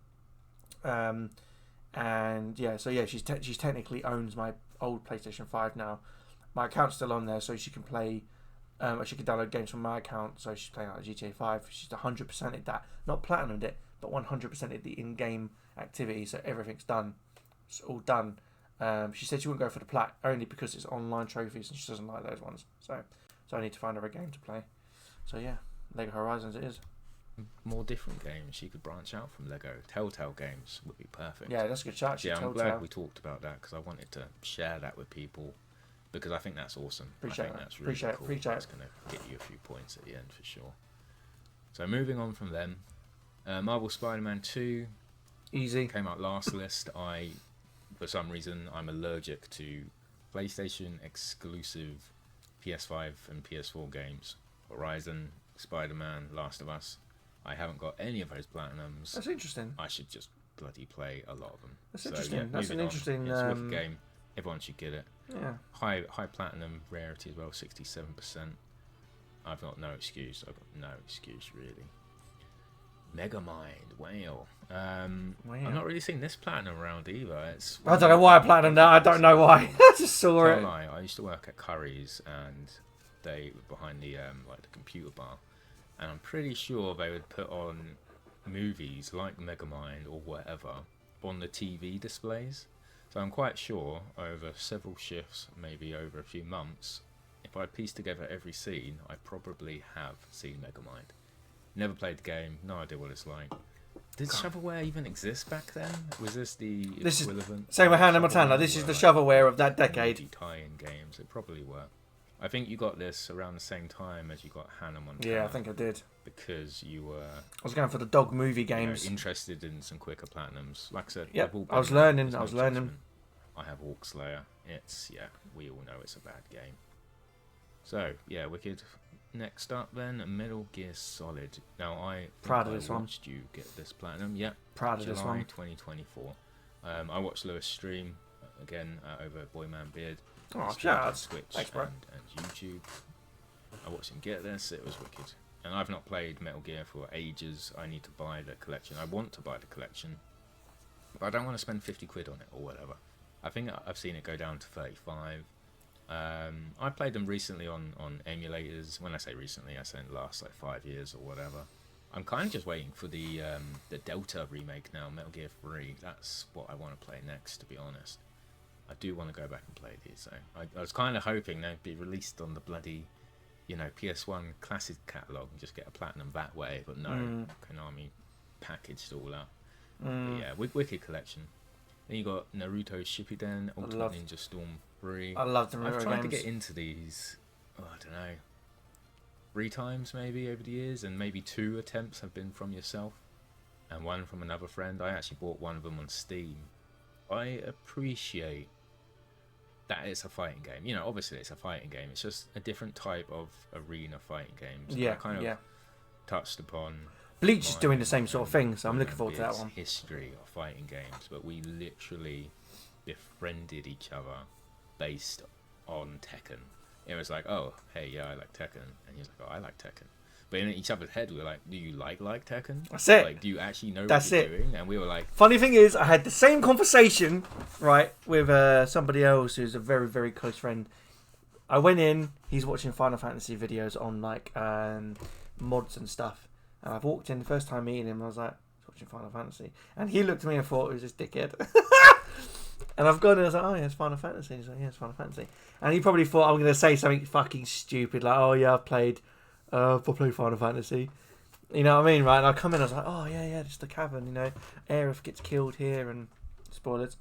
She technically owns my old PlayStation 5 now. My account's still on there, so she can play. She can download games from my account, so she's playing like GTA 5. She's 100%ed that, not platinumed it, but 100%ed the in-game activity. So everything's done. It's all done. She said she wouldn't go for the plat only because it's online trophies and she doesn't like those ones. So I need to find her a game to play. So yeah, Lego Horizons it is. More different games. She could branch out from Lego. Telltale games would be perfect. Yeah, that's a good chat. Yeah, I'm glad we talked about that because I wanted to share that with people because I think that's awesome. Appreciate That's really cool. That's going to get you a few points at the end for sure. So moving on from them, Marvel Spider-Man 2 easy came out last list. For some reason, I'm allergic to PlayStation exclusive PS5 and PS4 games. Horizon, Spider-Man, Last of Us. I haven't got any of those platinums. That's interesting. I should just bloody play a lot of them. That's interesting. Yeah, that's an interesting. It's worth a game. Everyone should get it. Yeah. High platinum rarity as well, 67%. I've got no excuse. I've got no excuse really. Megamind, wow. I'm not really seeing this platinum around either. I don't know why I platinum that. I don't know why. I just saw it. I used to work at Curry's and they were behind the the computer bar, and I'm pretty sure they would put on movies like Megamind or whatever on the TV displays. So I'm quite sure over several shifts, maybe over a few months, if I piece together every scene, I probably have seen Megamind. Never played the game, no idea what it's like. Did shovelware even exist back then? Was this the equivalent? Same with Hannah Montana. This is the shovelware of that decade. Tie-in games, it probably were. I think you got this around the same time as you got Hannah Montana. Yeah, I think I did. Because you were... I was going for the dog movie games. Interested in some quicker platinums. Like I said, yep, I was learning. I have Orc Slayer. We all know it's a bad game. So, yeah, Wicked. Next up then, Metal Gear Solid. Now, I watched you get this platinum. Yep. Proud of this one. July 2024. I watched Lewis stream, again, over Boyman Beard. Oh, shout Switch. Thanks, bro. And YouTube. I watched him get this. It was wicked. And I've not played Metal Gear for ages. I need to buy the collection. I want to buy the collection, but I don't want to spend 50 quid on it or whatever. I think I've seen it go down to 35. I played them recently on emulators. When I say recently, I say in the last 5 years or whatever. I'm kind of just waiting for the Delta remake now, Metal Gear 3. That's what I want to play next, to be honest. I do want to go back and play these. So I was kind of hoping they'd be released on the bloody, PS1 classic catalogue and just get a platinum that way. But no, Konami packaged all up. But yeah, Wicked collection. Then you got Naruto Shippuden, Ultimate Ninja Storm 3. I love the Naruto games. I've tried to get into these, I don't know, 3 times maybe over the years, and maybe 2 attempts have been from yourself and 1 from another friend. I actually bought one of them on Steam. I appreciate that it's a fighting game. Obviously it's a fighting game. It's just a different type of arena fighting games. Yeah, I kind of touched upon... Bleach is doing the same sort of thing, so I'm looking forward to that one. History of fighting games, but we literally befriended each other based on Tekken. It was like, oh, hey, yeah, I like Tekken. And he was like, oh, I like Tekken. But in each other's head, we were like, do you like Tekken? That's it. Like, do you actually know what you're doing? And we were like... Funny thing is, I had the same conversation, right, with somebody else who's a very, very close friend. I went in, he's watching Final Fantasy videos on, mods and stuff. And I've walked in the first time meeting him, I was like, he's watching Final Fantasy. And he looked at me and thought, who's this dickhead? And I've gone and I was like, oh, yeah, it's Final Fantasy. He's like, yeah, it's Final Fantasy. And he probably thought I'm going to say something fucking stupid, like, oh, yeah, I've played Final Fantasy. You know what I mean, right? And I come in, I was like, oh, yeah, it's the cavern, Aerith gets killed here, and spoilers.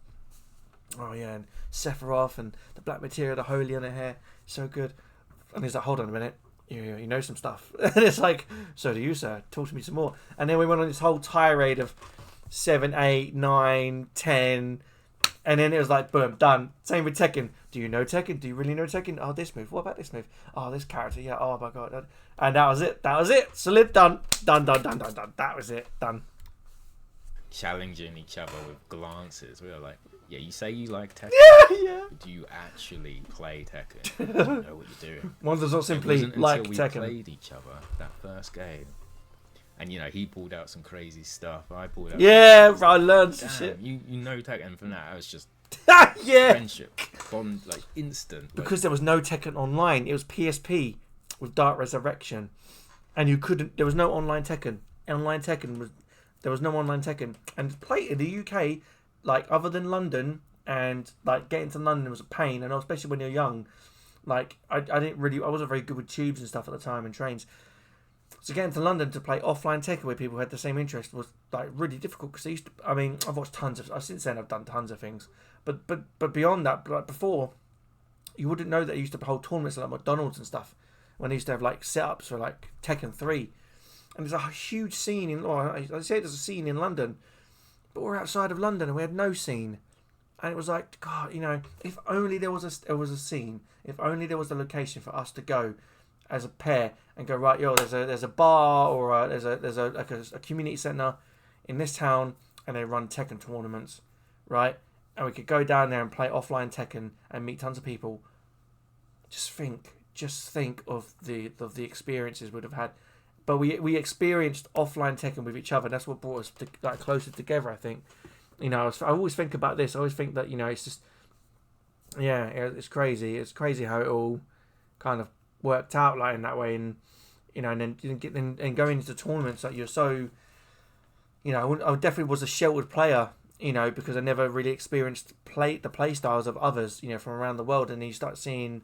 Oh yeah, and Sephiroth and the black materia, the holy on her hair, so good. And he's like, hold on a minute, you know some stuff. And it's like, so do you, sir? Talk to me some more. And then we went on this whole tirade of 7, 8, 9, 10, and then it was like, boom, done. Same with Tekken. Do you know Tekken? Do you really know Tekken? Oh, this move. What about this move? Oh, this character. Yeah. Oh my god. And that was it. That was it. Solid. Done. Done. That was it. Done. Challenging each other with glances. We were like, yeah, you say you like Tekken. Yeah. Do you actually play Tekken? You don't know what you're doing. One does not simply it wasn't like until we Tekken. played each other that first game. And he pulled out some crazy stuff. I pulled out. Yeah, I learned some shit. You know Tekken from that. I was just yeah. friendship, bond, like instant. Because there was no Tekken online. It was PSP with Dark Resurrection, and you couldn't. There was no online Tekken. There was no online Tekken, and play in the UK, like other than London, and like getting to London was a pain, and especially when you're young. Like I wasn't very good with tubes and stuff at the time and trains. So getting to London to play offline Tekken where people had the same interest was like really difficult because I've watched tons of. Since then I've done tons of things, but beyond that, like before, you wouldn't know that they used to hold tournaments like McDonald's and stuff when they used to have like setups for like Tekken 3, and there's a huge scene in. I say there's a scene in London, but we're outside of London and we had no scene, and it was like God, if only there was a scene, if only there was a location for us to go as a pair and go, right, there's a bar or there's a community centre in this town and they run Tekken tournaments, right? And we could go down there and play offline Tekken and meet tons of people. Just think of the experiences we'd have had. But we experienced offline Tekken with each other. That's what brought us closer together, I think. I always think about this. I always think that it's just, yeah, it's crazy. It's crazy how it all kind of worked out like in that way, and and then going into tournaments that you're so, I definitely was a sheltered player, because I never really experienced the play styles of others, from around the world, and then you start seeing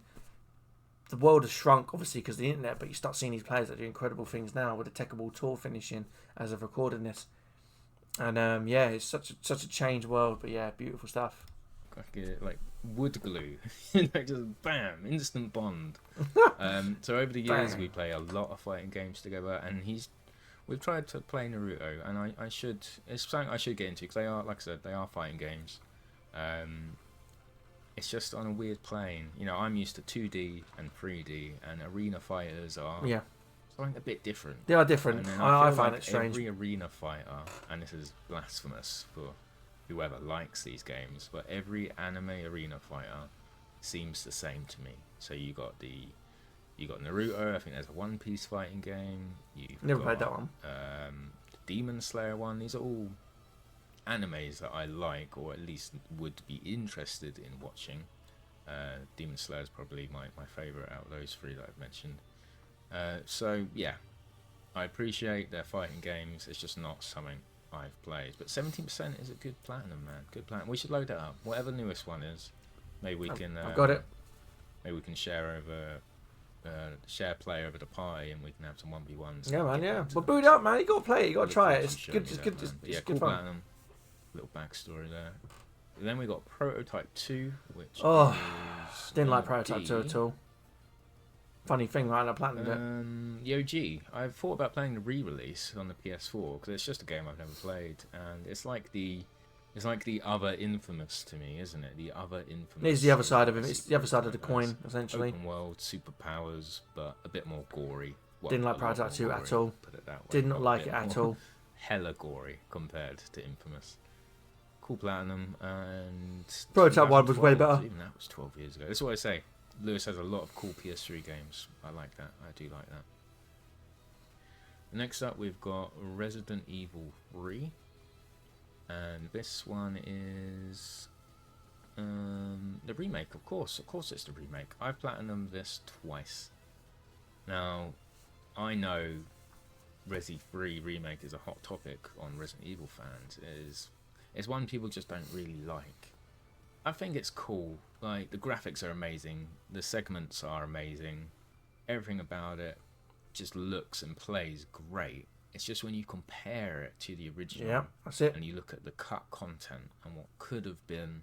the world has shrunk obviously because of the internet, but you start seeing these players that do incredible things now with the Tekken Ball Tour finishing as of recording this, and yeah, it's such a changed world, but yeah, beautiful stuff. Like wood glue, just bam, instant bond. So over the years we play a lot of fighting games together, and we've tried to play Naruto, and it's something I should get into because they are, like I said, they are fighting games. It's just on a weird plane. I'm used to 2D and 3D, and arena fighters are something a bit different. They are different. I find it strange. Every arena fighter, and this is blasphemous for whoever likes these games, but every anime arena fighter seems the same to me. So you got Naruto. I think there's a One Piece fighting game. Never played that one. The Demon Slayer one. These are all animes that I like, or at least would be interested in watching. Demon Slayer is probably my favourite out of those three that I've mentioned. So yeah, I appreciate their fighting games. It's just not something I've played, but 17% is a good platinum, man. Good platinum. We should load it up. Whatever the newest one is, maybe we can. I've got it. Maybe we can share play over the pie, and we can have some 1v1s. Yeah, man. Yeah. Well, boot it up, man. You got to play it. You got to try it. It's good. It's good. It's cool good fun. platinum. Little backstory there. And then we got Prototype 2, which didn't like Prototype 2 at all. Funny thing, right? I platinumed it. The OG. I've thought about playing the re-release on the PS4 because it's just a game I've never played, and it's like the other Infamous to me, isn't it? The other Infamous. It's the other side of it. It's the other side of the coin, essentially. Open world, superpowers, but a bit more gory. Didn't like Prototype 2 at all. Put it that way. Did not like it at all. Hella gory compared to Infamous. Cool platinum, and Prototype 1 was way better. Even that was 12 years ago. That's what I say. Lewis has a lot of cool PS3 games. I like that. I do like that. Next up, we've got Resident Evil 3. And this one is the remake, of course. Of course it's the remake. I've platinumed this twice. Now, I know Resi 3 remake is a hot topic on Resident Evil fans. It's one people just don't really like. I think it's cool. Like, the graphics are amazing. The segments are amazing. Everything about it just looks and plays great. It's just when you compare it to the original, that's it. And you look at the cut content and what could have been,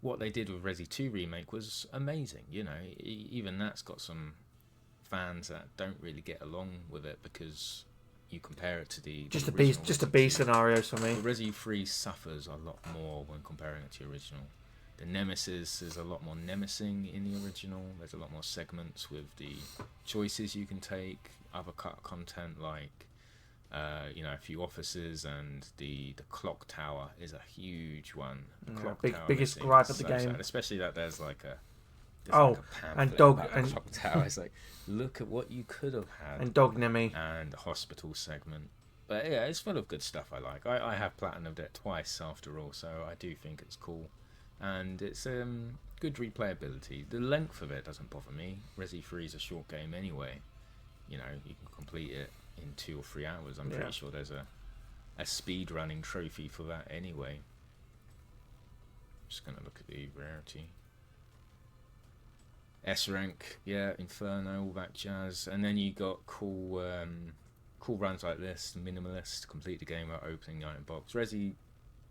what they did with Resi 2 Remake was amazing. You know, even that's got some fans that don't really get along with it because you compare it to the Just original a Resi B 2. scenarios for me. The Resi 3 suffers a lot more when comparing it to the original. The Nemesis is a lot more nemising in the original. There's a lot more segments with the choices you can take. Other cut content like, you know, a few offices, and the clock tower is a huge one. The clock tower biggest missing gripe is of the so game. sad, especially that there's like a and dog about the and clock tower. It's like, look at what you could have had. and dog Nemi And the hospital segment. But yeah, it's full of good stuff I like. I have platinumed it twice after all, so I do think it's cool. And it's good replayability. The length of it doesn't bother me. Resi 3 is a short game anyway. You know, you can complete it in 2 or 3 hours. I'm pretty sure there's a speed running trophy for that anyway. Just gonna look at the rarity. S rank, yeah, Inferno, all that jazz. And then you got cool runs like this, minimalist, complete the game without opening the item box. Resi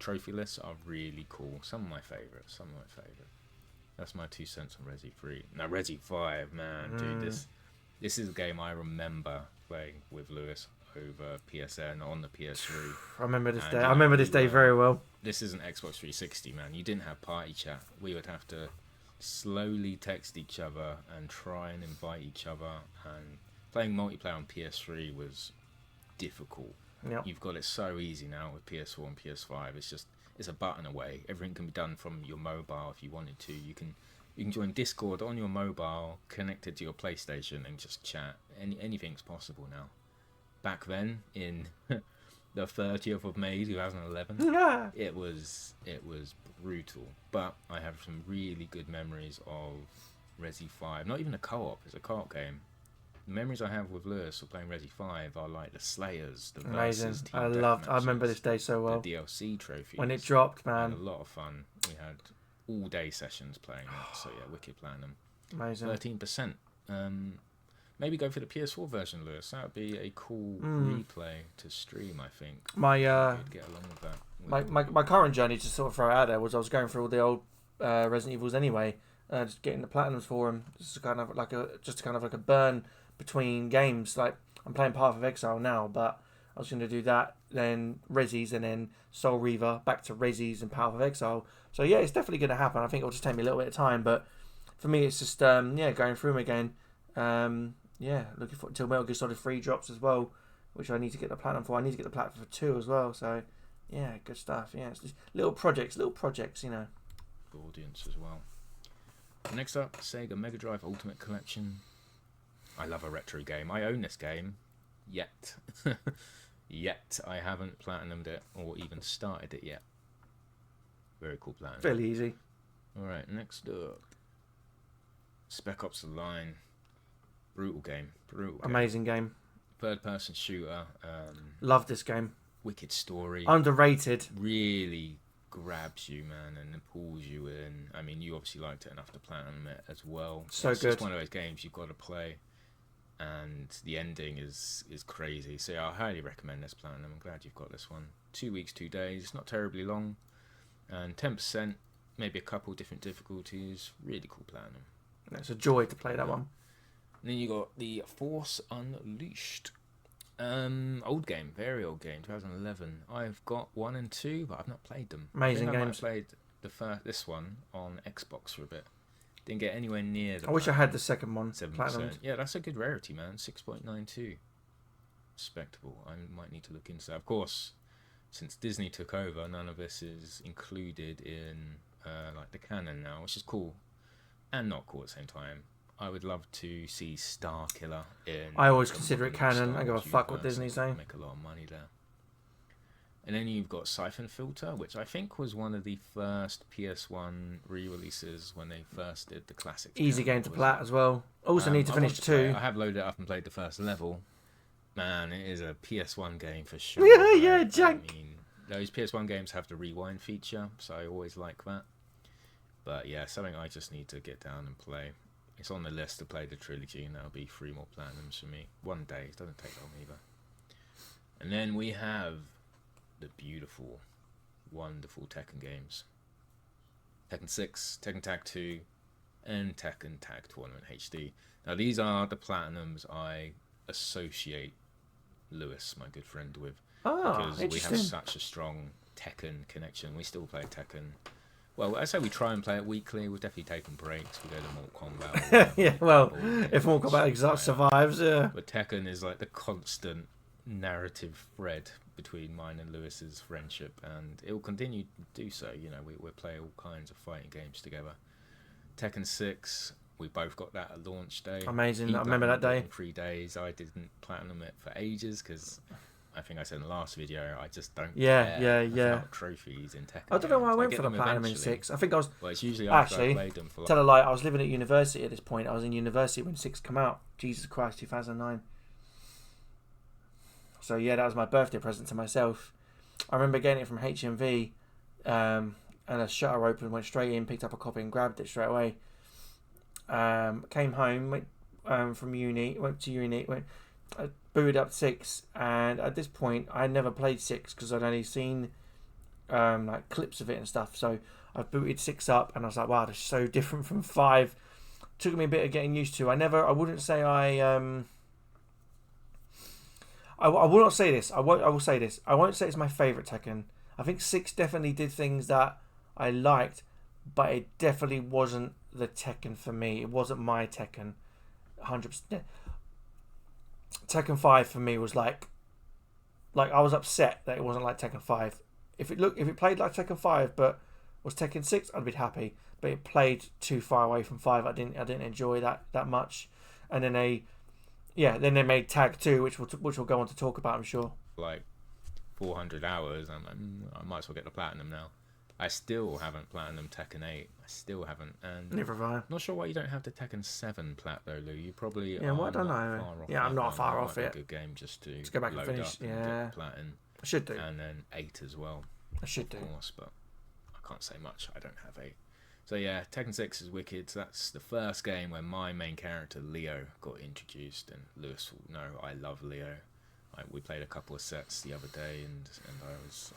trophy lists are really cool. Some of my favourites. That's my 2 cents on Resi 3. Now Resi 5, man, dude, this is a game I remember playing with Lewis over PSN on the PS3. I remember this day. I remember this day very well. This isn't Xbox 360, man. You didn't have party chat. We would have to slowly text each other and try and invite each other. And playing multiplayer on PS3 was difficult. Yep. You've got it so easy now with PS4 and PS5. It's a button away. Everything can be done from your mobile if you wanted to. You can join Discord on your mobile, connected to your PlayStation, and just chat. Anything's possible now. Back then, in the 30th of May 2011, it was brutal. But I have some really good memories of Resi 5. Not even a co-op. It's a co-op game. The memories I have with Lewis of playing Resi 5 are like the Slayers, the amazing. Versus team I remember this day so well. The DLC trophies. When it dropped, man. A lot of fun. We had all day sessions playing it. So yeah, wicked platinum. Amazing. 13%. Maybe go for the PS4 version, Lewis. That would be a cool replay to stream, I think. You'd get along with that. My current journey, to sort of throw it out there, was I was going through all the old Resident Evils anyway, just getting the platinums for them. Just kind of like a burn between games. Like, I'm playing Path of Exile now, but I was going to do that, then Resis, and then Soul Reaver, back to Resis and Path of Exile. So yeah, it's definitely going to happen. I think it'll just take me a little bit of time, but for me, it's just going through them again. Looking for until Metal Gear Solid 3 drops as well, which I need to get the platinum for. I need to get the platinum for 2 as well. So yeah, good stuff. Yeah, it's just little projects, you know. The audience as well. Next up, Sega Mega Drive Ultimate Collection. I love a retro game. I own this game, yet I haven't platinumed it or even started it yet. Very cool platinum. Fairly easy. All right, next up, Spec Ops: The Line. Brutal game. Amazing game. Third-person shooter. Love this game. Wicked story. Underrated. Really grabs you, man, and pulls you in. I mean, you obviously liked it enough to platinum it as well. So it's good. It's one of those games you've got to play, and the ending is crazy. So yeah, I highly recommend this platinum. I'm glad you've got this one. 2 weeks, 2 days. It's not terribly long, and 10%. Maybe a couple different difficulties. Really cool platinum. It's a joy to play that one. And then you got the Force Unleashed. Old game, very old game, 2011. I've got 1 and 2, but I've not played them. Amazing I games. played this one on Xbox for a bit. Didn't get anywhere near the. I wish I had the second one. 7%. Yeah, that's a good rarity, man. 6.92. Respectable. I might need to look into that. Of course, since Disney took over, none of this is included in like the canon now, which is cool and not cool at the same time. I would love to see Star Killer in. I always consider it canon. I give a fuck what Disney say. Make a lot of money there. And then you've got Siphon Filter, which I think was one of the first PS1 re-releases when they first did the classic. Easy game to plat as well. Also need to finish 2. I have loaded it up and played the first level. Man, it is a PS1 game for sure. Yeah, jank. I mean, those PS1 games have the rewind feature, so I always like that. But yeah, something I just need to get down and play. It's on the list to play the trilogy, and that'll be 3 more platinums for me. 1 day. It doesn't take long either. And then we have the beautiful, wonderful Tekken games. Tekken 6, Tekken Tag 2, and Tekken Tag Tournament HD. Now these are the platinums I associate Lewis, my good friend, with, because we have such a strong Tekken connection. We still play Tekken. Well, I say we try and play it weekly. We've definitely taken breaks. We go to Mortal Kombat. Yeah, well, if Mortal Kombat survives, yeah. But Tekken is like the constant narrative thread between mine and Lewis's friendship, and it will continue to do so. You know, we play all kinds of fighting games together. Tekken 6, we both got that at launch day. Amazing. I remember that day. In 3 days. I didn't platinum it for ages because I think I said in the last video, I just don't care about trophies in Tekken. I don't know why I went for the platinum in 6. I think I was... Well, it's usually after I played them for tell a lie, I was living at university at this point. I was in university when 6 came out. Jesus Christ, 2009. So yeah, that was my birthday present to myself. I remember getting it from HMV, and a shutter opened, went straight in, picked up a copy and grabbed it straight away. Came home, went from uni, booted up 6, and at this point I had never played 6 because I'd only seen like clips of it and stuff. So I booted 6 up, and I was like, wow, this is so different from 5. Took me a bit of getting used to. I wouldn't say I will not say this. I will say this. I won't say it's my favourite Tekken. I think 6 definitely did things that I liked, but it definitely wasn't the Tekken for me. It wasn't my Tekken. 100%. Tekken 5 for me was like I was upset that it wasn't like Tekken 5. If it played like Tekken 5 but was Tekken 6, I'd be happy. But it played too far away from 5. I didn't enjoy that much. And then then they made Tag 2, which we'll go on to talk about, I'm sure. Like 400 hours, I'm like, I might as well get the platinum now. I still haven't platinum Tekken 8. I still haven't. And never have I. Not sure why you don't have the Tekken 7 plat though, Lou. You probably I don't know. Yeah, I'm not far off it. A good game just to go back and finish. And get platinum. I should do. And then 8 as well. I should do. Of course, but I can't say much. I don't have 8. So yeah, Tekken 6 is wicked. So that's the first game where my main character Leo got introduced, and Lewis will know I love Leo. We played a couple of sets the other day, and I was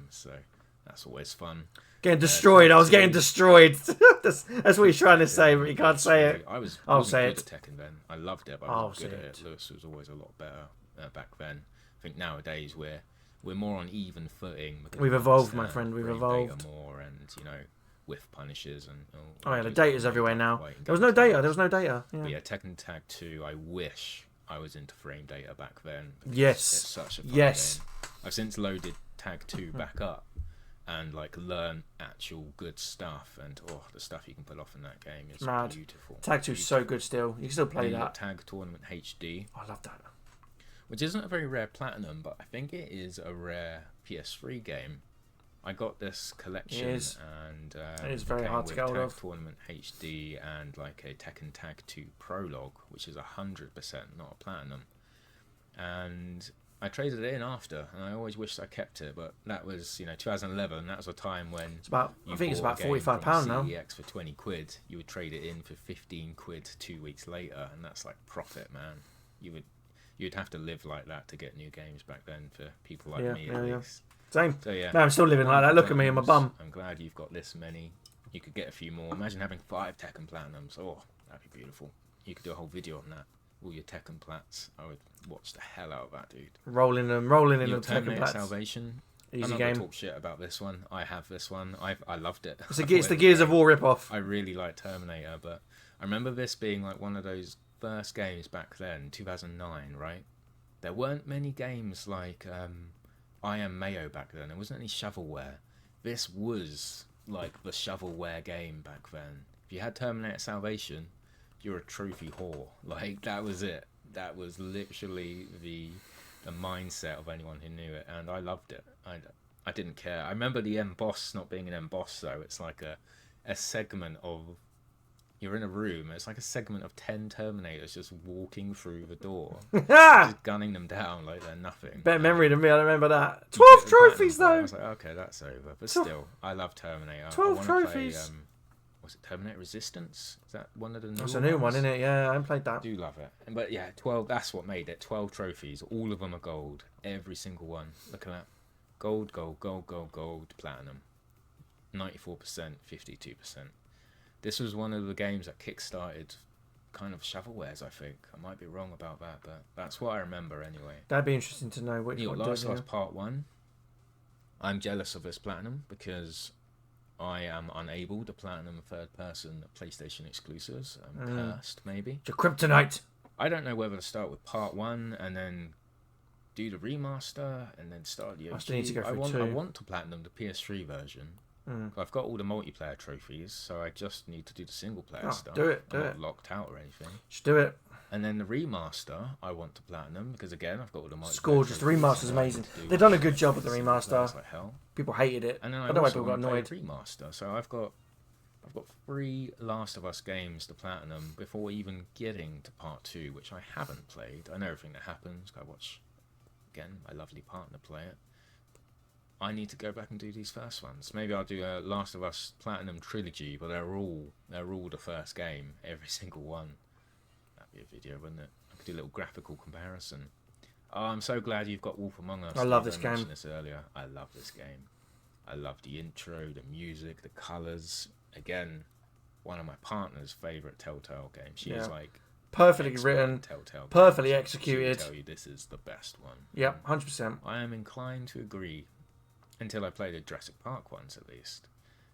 so that's always fun. Getting destroyed. I was getting destroyed. that's what he's trying to say, but you can't say it. I'll say it. At Tekken then. I loved it, but I wasn't good at it. Lewis was always a lot better back then. I think nowadays we're more on even footing. We've evolved, my friend. We've evolved more, and with punishes and the data's everywhere now. There was no data. Yeah. But yeah, Tekken Tag 2. I wish I was into frame data back then. Yes. It's such a fun game. I've since loaded Tag 2 back up and learn actual good stuff, and the stuff you can pull off in that game is beautiful. Tag 2 is so good still. You can still play that. Tag Tournament HD. I love that. Which isn't a very rare platinum, but I think it is a rare PS3 game. I got this collection, and it is very hard to get hold of. Tournament HD and a Tekken Tag 2 prologue, which is 100% not a platinum. And I traded it in after, and I always wished I kept it, but that was 2011. That was a time when I think it's about £45 now. CEX for 20 quid, you would trade it in for 15 quid 2 weeks later, and that's like profit, man. You'd have to live like that to get new games back then for people like me at least. Same. So yeah, no, I'm still living like that. Look at me and my bum. I'm glad you've got this many. You could get a few more. Imagine having 5 Tekken Platinums. Oh, that'd be beautiful. You could do a whole video on that. All your Tekken Plats. I would watch the hell out of that, dude. Rolling in the Tekken Plats. Salvation. Easy I'm not game. Gonna talk shit about this one. I have this one. I loved it. It's the Gears of War ripoff. I really like Terminator, but I remember this being one of those first games back then, 2009, right? There weren't many games like I Am Mayo back then. There wasn't any shovelware. This was the shovelware game back then. If you had Terminator Salvation, you're a trophy whore. That was it. That was literally the mindset of anyone who knew it, and I loved it. I didn't care. I remember the end boss not being an end boss though. It's a segment of, you're in a room, it's like a segment of 10 Terminators just walking through the door, just gunning them down like they're nothing. Better memory than me, I remember that. 12 trophies though! I was like, okay, that's over. But still, I love Terminator. 12 trophies! Was it Terminator Resistance? Is that one of the new ones? It's a new one, isn't it? Yeah, I haven't played that. I do love it. But yeah, 12, that's what made it. 12 trophies. All of them are gold. Every single one. Look at that. Gold, gold, gold, gold, gold, platinum. 94%, 52%. This was one of the games that kickstarted kind of shovelwares, I think. I might be wrong about that, but that's what I remember anyway. That'd be interesting to know which one. Last of Us Part 1. I'm jealous of this platinum because I am unable to platinum third-person PlayStation exclusives. I'm cursed, maybe. It's your kryptonite. I don't know whether to start with Part 1 and then do the remaster and then start the OG. I still need to go through I two. want to platinum the PS3 version. I've got all the multiplayer trophies, so I just need to do the single-player stuff. Do it. I'm not locked out or anything. Just do it. And then the remaster, I want to platinum because again, I've got all the multiplayer. It's gorgeous. The remaster's amazing. They've done a good job with the remaster. Like hell. People hated it. And then I don't know why people got annoyed. Remaster. So I've got 3 Last of Us games to platinum before even getting to Part 2, which I haven't played. I know everything that happens. I watch again my lovely partner play it. I need to go back and do these first ones. Maybe I'll do a Last of Us Platinum trilogy, but they're all the first game, every single one. That'd be a video, wouldn't it? I could do a little graphical comparison. Oh, I'm so glad you've got Wolf Among Us. I love this I game. mentioned this earlier. I love this game. I love the intro, the music, the colours. Again, one of my partner's favourite Telltale games. She is like perfectly written, Telltale perfectly games. executed. She'll tell you this is the best one. Yep, 100%. I am inclined to agree. Until I play the Jurassic Park ones, at least.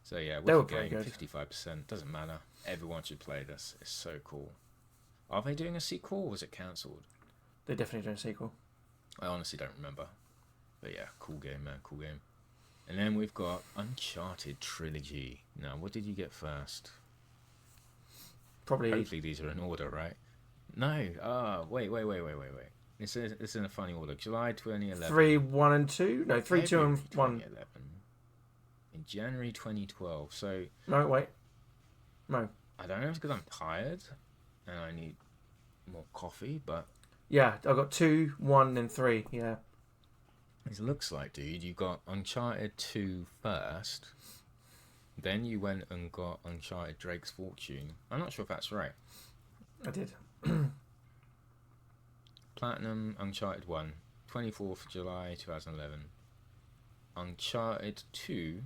So yeah, They were with the game, pretty good. 55%. Doesn't matter. Everyone should play this. It's so cool. Are they doing a sequel or was it cancelled? They're definitely doing a sequel. I honestly don't remember. But yeah, cool game, man. Cool game. And then we've got Uncharted Trilogy. Now, what did you get first? Probably. Hopefully these are in order, right? No. Wait. This is in a funny order. July 2011. 3, 1, and 2? No, 3, 2, and 1. In January 2012. So. No, wait. No. I don't know if it's because I'm tired and I need more coffee, but. Yeah, I got 2, 1, and 3. Yeah. It looks like, dude, you got Uncharted 2 first. Then you went and got Uncharted Drake's Fortune. I'm not sure if that's right. I did. Platinum Uncharted 1, 24th July 2011. Uncharted 2.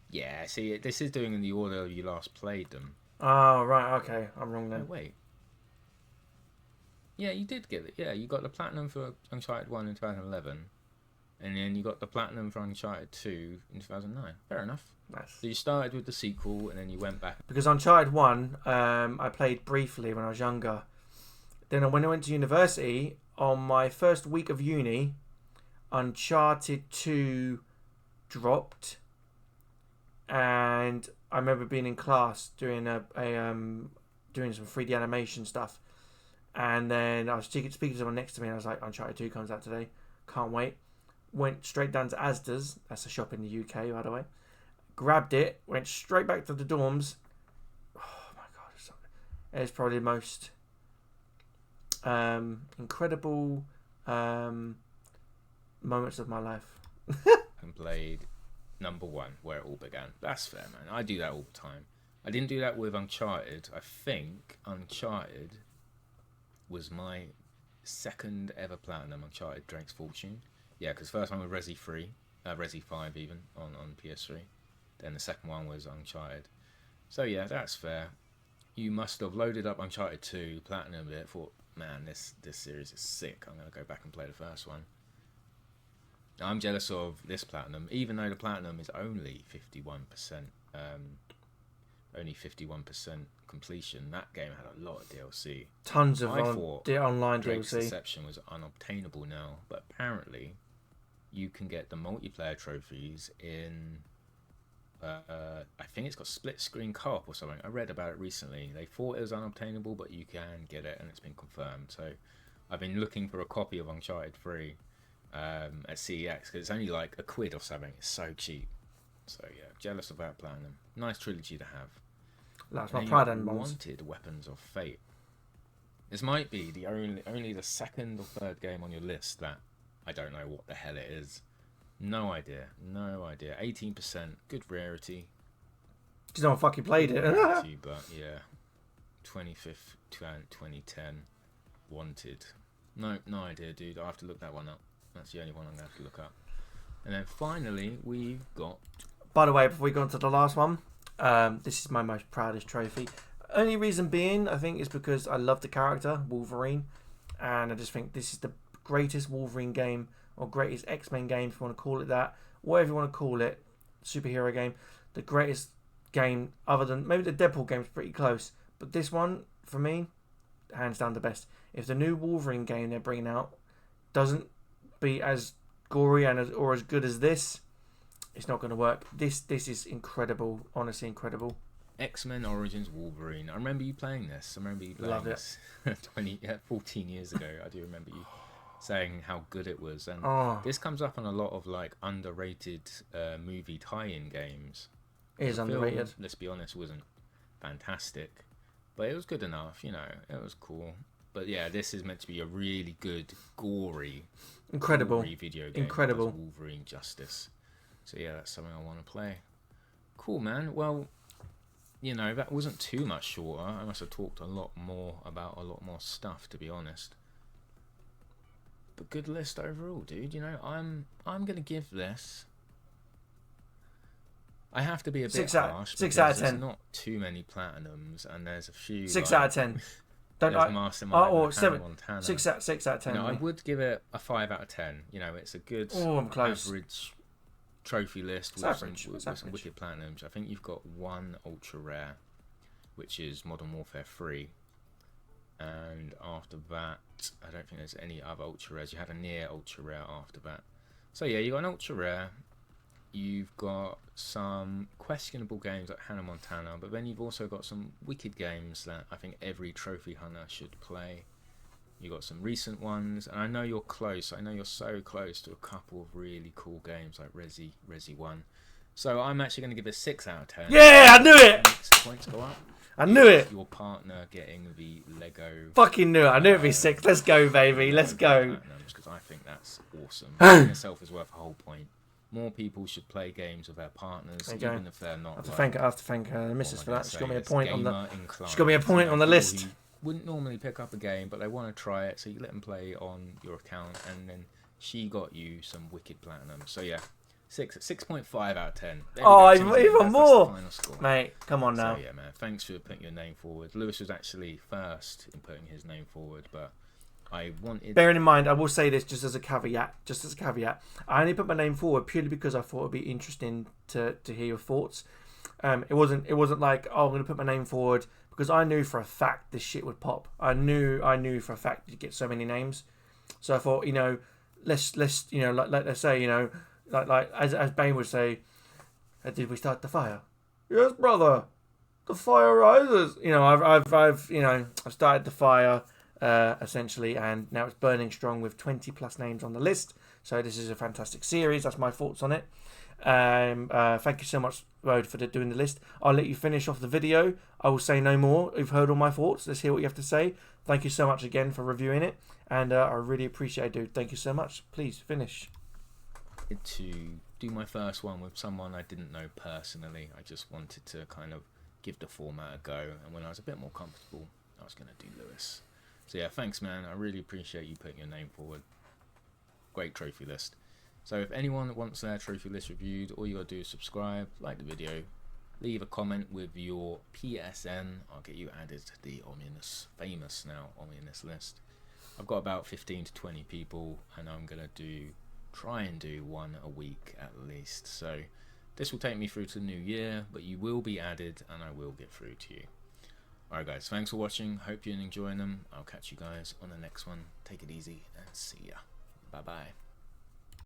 Yeah, see, this is doing in the order you last played them. Oh, right, okay. I'm wrong then. No, wait. Yeah, you did get it. Yeah, you got the Platinum for Uncharted 1 in 2011. And then you got the Platinum for Uncharted 2 in 2009. Fair enough. Nice. So you started with the sequel and then you went back. Because Uncharted 1, I played briefly when I was younger. Then when I went to university, on my first week of uni, Uncharted 2 dropped. And I remember being in class doing doing some 3D animation stuff. And then I was speaking to someone next to me and I was like, Uncharted 2 comes out today. Can't wait. Went straight down to Asda's. That's a shop in the UK, by the way. Grabbed it. Went straight back to the dorms. Oh my God. It's probably the most incredible moments of my life. And played number 1, where it all began. That's fair, man. I do that all the time. I didn't do that with Uncharted. I think Uncharted was my second ever platinum, Uncharted Drake's Fortune. Yeah, because first one was Resi 5 even, on PS3. Then the second one was Uncharted. So yeah, that's fair. You must have loaded up Uncharted 2, platinumed it, thought, man, this series is sick. I'm going to go back and play the first one. I'm jealous of this platinum, even though the platinum is only 51%. Only 51% completion. That game had a lot of DLC. Tons of online Drake's DLC. Deception was unobtainable now, but apparently you can get the multiplayer trophies in. I think it's got split screen co-op or something. I read about it recently. They thought it was unobtainable, but you can get it, and it's been confirmed. So I've been looking for a copy of Uncharted 3 at CEX because it's only like £1 or something. It's so cheap. So yeah, jealous of that platinum. Nice trilogy to have. That's my pride and Wanted Weapons of Fate. This might be the only the second or third game on your list that I don't know what the hell it is. No idea. 18%, good rarity. Because no one fucking played it. Rarity, but yeah, 25th, 2010, Wanted. No idea, dude. I have to look that one up. That's the only one I'm gonna have to look up. And then finally we've got By the way, before we go on to the last one, this is my most proudest trophy. Only reason being, I think, is because I love the character, Wolverine. And I just think this is the greatest Wolverine game, or greatest X-Men game, if you want to call it that. Whatever you want to call it, superhero game. The greatest game, other than, maybe the Deadpool game's pretty close. But this one, for me, hands down the best. If the new Wolverine game they're bringing out doesn't be as gory or as good as this, it's not going to work. This is incredible, honestly incredible. X-Men Origins Wolverine. I remember you playing this. I remember you playing this 14 years ago. I do remember you saying how good it was. And this comes up on a lot of like underrated movie tie-in games. It is underrated. Film, let's be honest, wasn't fantastic, but it was good enough. You know, it was cool. But yeah, this is meant to be a really good, gory, video game. Incredible. Wolverine Justice. So yeah, that's something I want to play. Cool, man. Well, you know, that wasn't too much shorter. I must have talked a lot more about a lot more stuff, to be honest. But good list overall, dude. You know, I'm gonna give this. I have to be a bit harsh. 6 out of 10. There's not too many platinums, and there's a few. 6 out of 10. Don't Mastermind or 7. Montana. 6 out of 10. No, I would give it a 5 out of 10. You know, it's a good average trophy list with some wicked platinums. I think you've got one ultra rare, which is Modern Warfare 3, and after that, I don't think there's any other ultra rares. You had a near ultra rare after that. So yeah, you got an ultra rare. You've got some questionable games like Hannah Montana, but then you've also got some wicked games that I think every trophy hunter should play. You got some recent ones, and I know you're close. I know you're so close to a couple of really cool games like Resi 1. So I'm actually going to give it 6 out of 10. Yeah, I knew it. Points go up. I knew it. Your partner getting the Lego. Fucking knew it. I knew it'd be 6. Let's go, baby. Let's go. Because I think that's awesome. In itself is worth a whole point. More people should play games with their partners, even if they're not. I have to thank the missus for that. She's got me a point on the. She's got me a point on the list. Wouldn't normally pick up a game, but they want to try it, so you let them play on your account, and then she got you some wicked platinum. So yeah, 6.5 out of 10. Even more, mate. Come on now. So yeah, man. Thanks for putting your name forward. Lewis was actually first in putting his name forward, but I wanted. Bearing in mind, I will say this just as a caveat. I only put my name forward purely because I thought it'd be interesting to hear your thoughts. It wasn't like, oh, I'm going to put my name forward because I knew for a fact this shit would pop. I knew for a fact you'd get so many names. So I thought, you know, let's you know, like let's say, you know, like as Bane would say, did we start the fire? Yes, brother. The fire rises. You know, I've started the fire essentially, and now it's burning strong with 20+ names on the list. So this is a fantastic series. That's my thoughts on it. Thank you so much, Rode, for doing the list. I'll let you finish off the video. I will say no more. You've heard all my thoughts. Let's hear what you have to say. Thank you so much again for reviewing it, and I really appreciate it, dude. Thank you so much. Please finish. To do my first one with someone I didn't know personally. I just wanted to kind of give the format a go, and when I was a bit more comfortable, I was going to do Lewis. So yeah, thanks, man. I really appreciate you putting your name forward. Great trophy list. So if anyone wants their trophy list reviewed, all you gotta do is subscribe, like the video, leave a comment with your PSN. I'll get you added to the famous ominous list. I've got about 15 to 20 people, and I'm gonna try and do one a week at least. So this will take me through to the new year, but you will be added, and I will get through to you. Alright guys, thanks for watching. Hope you're enjoying them. I'll catch you guys on the next one. Take it easy and see ya. Bye bye.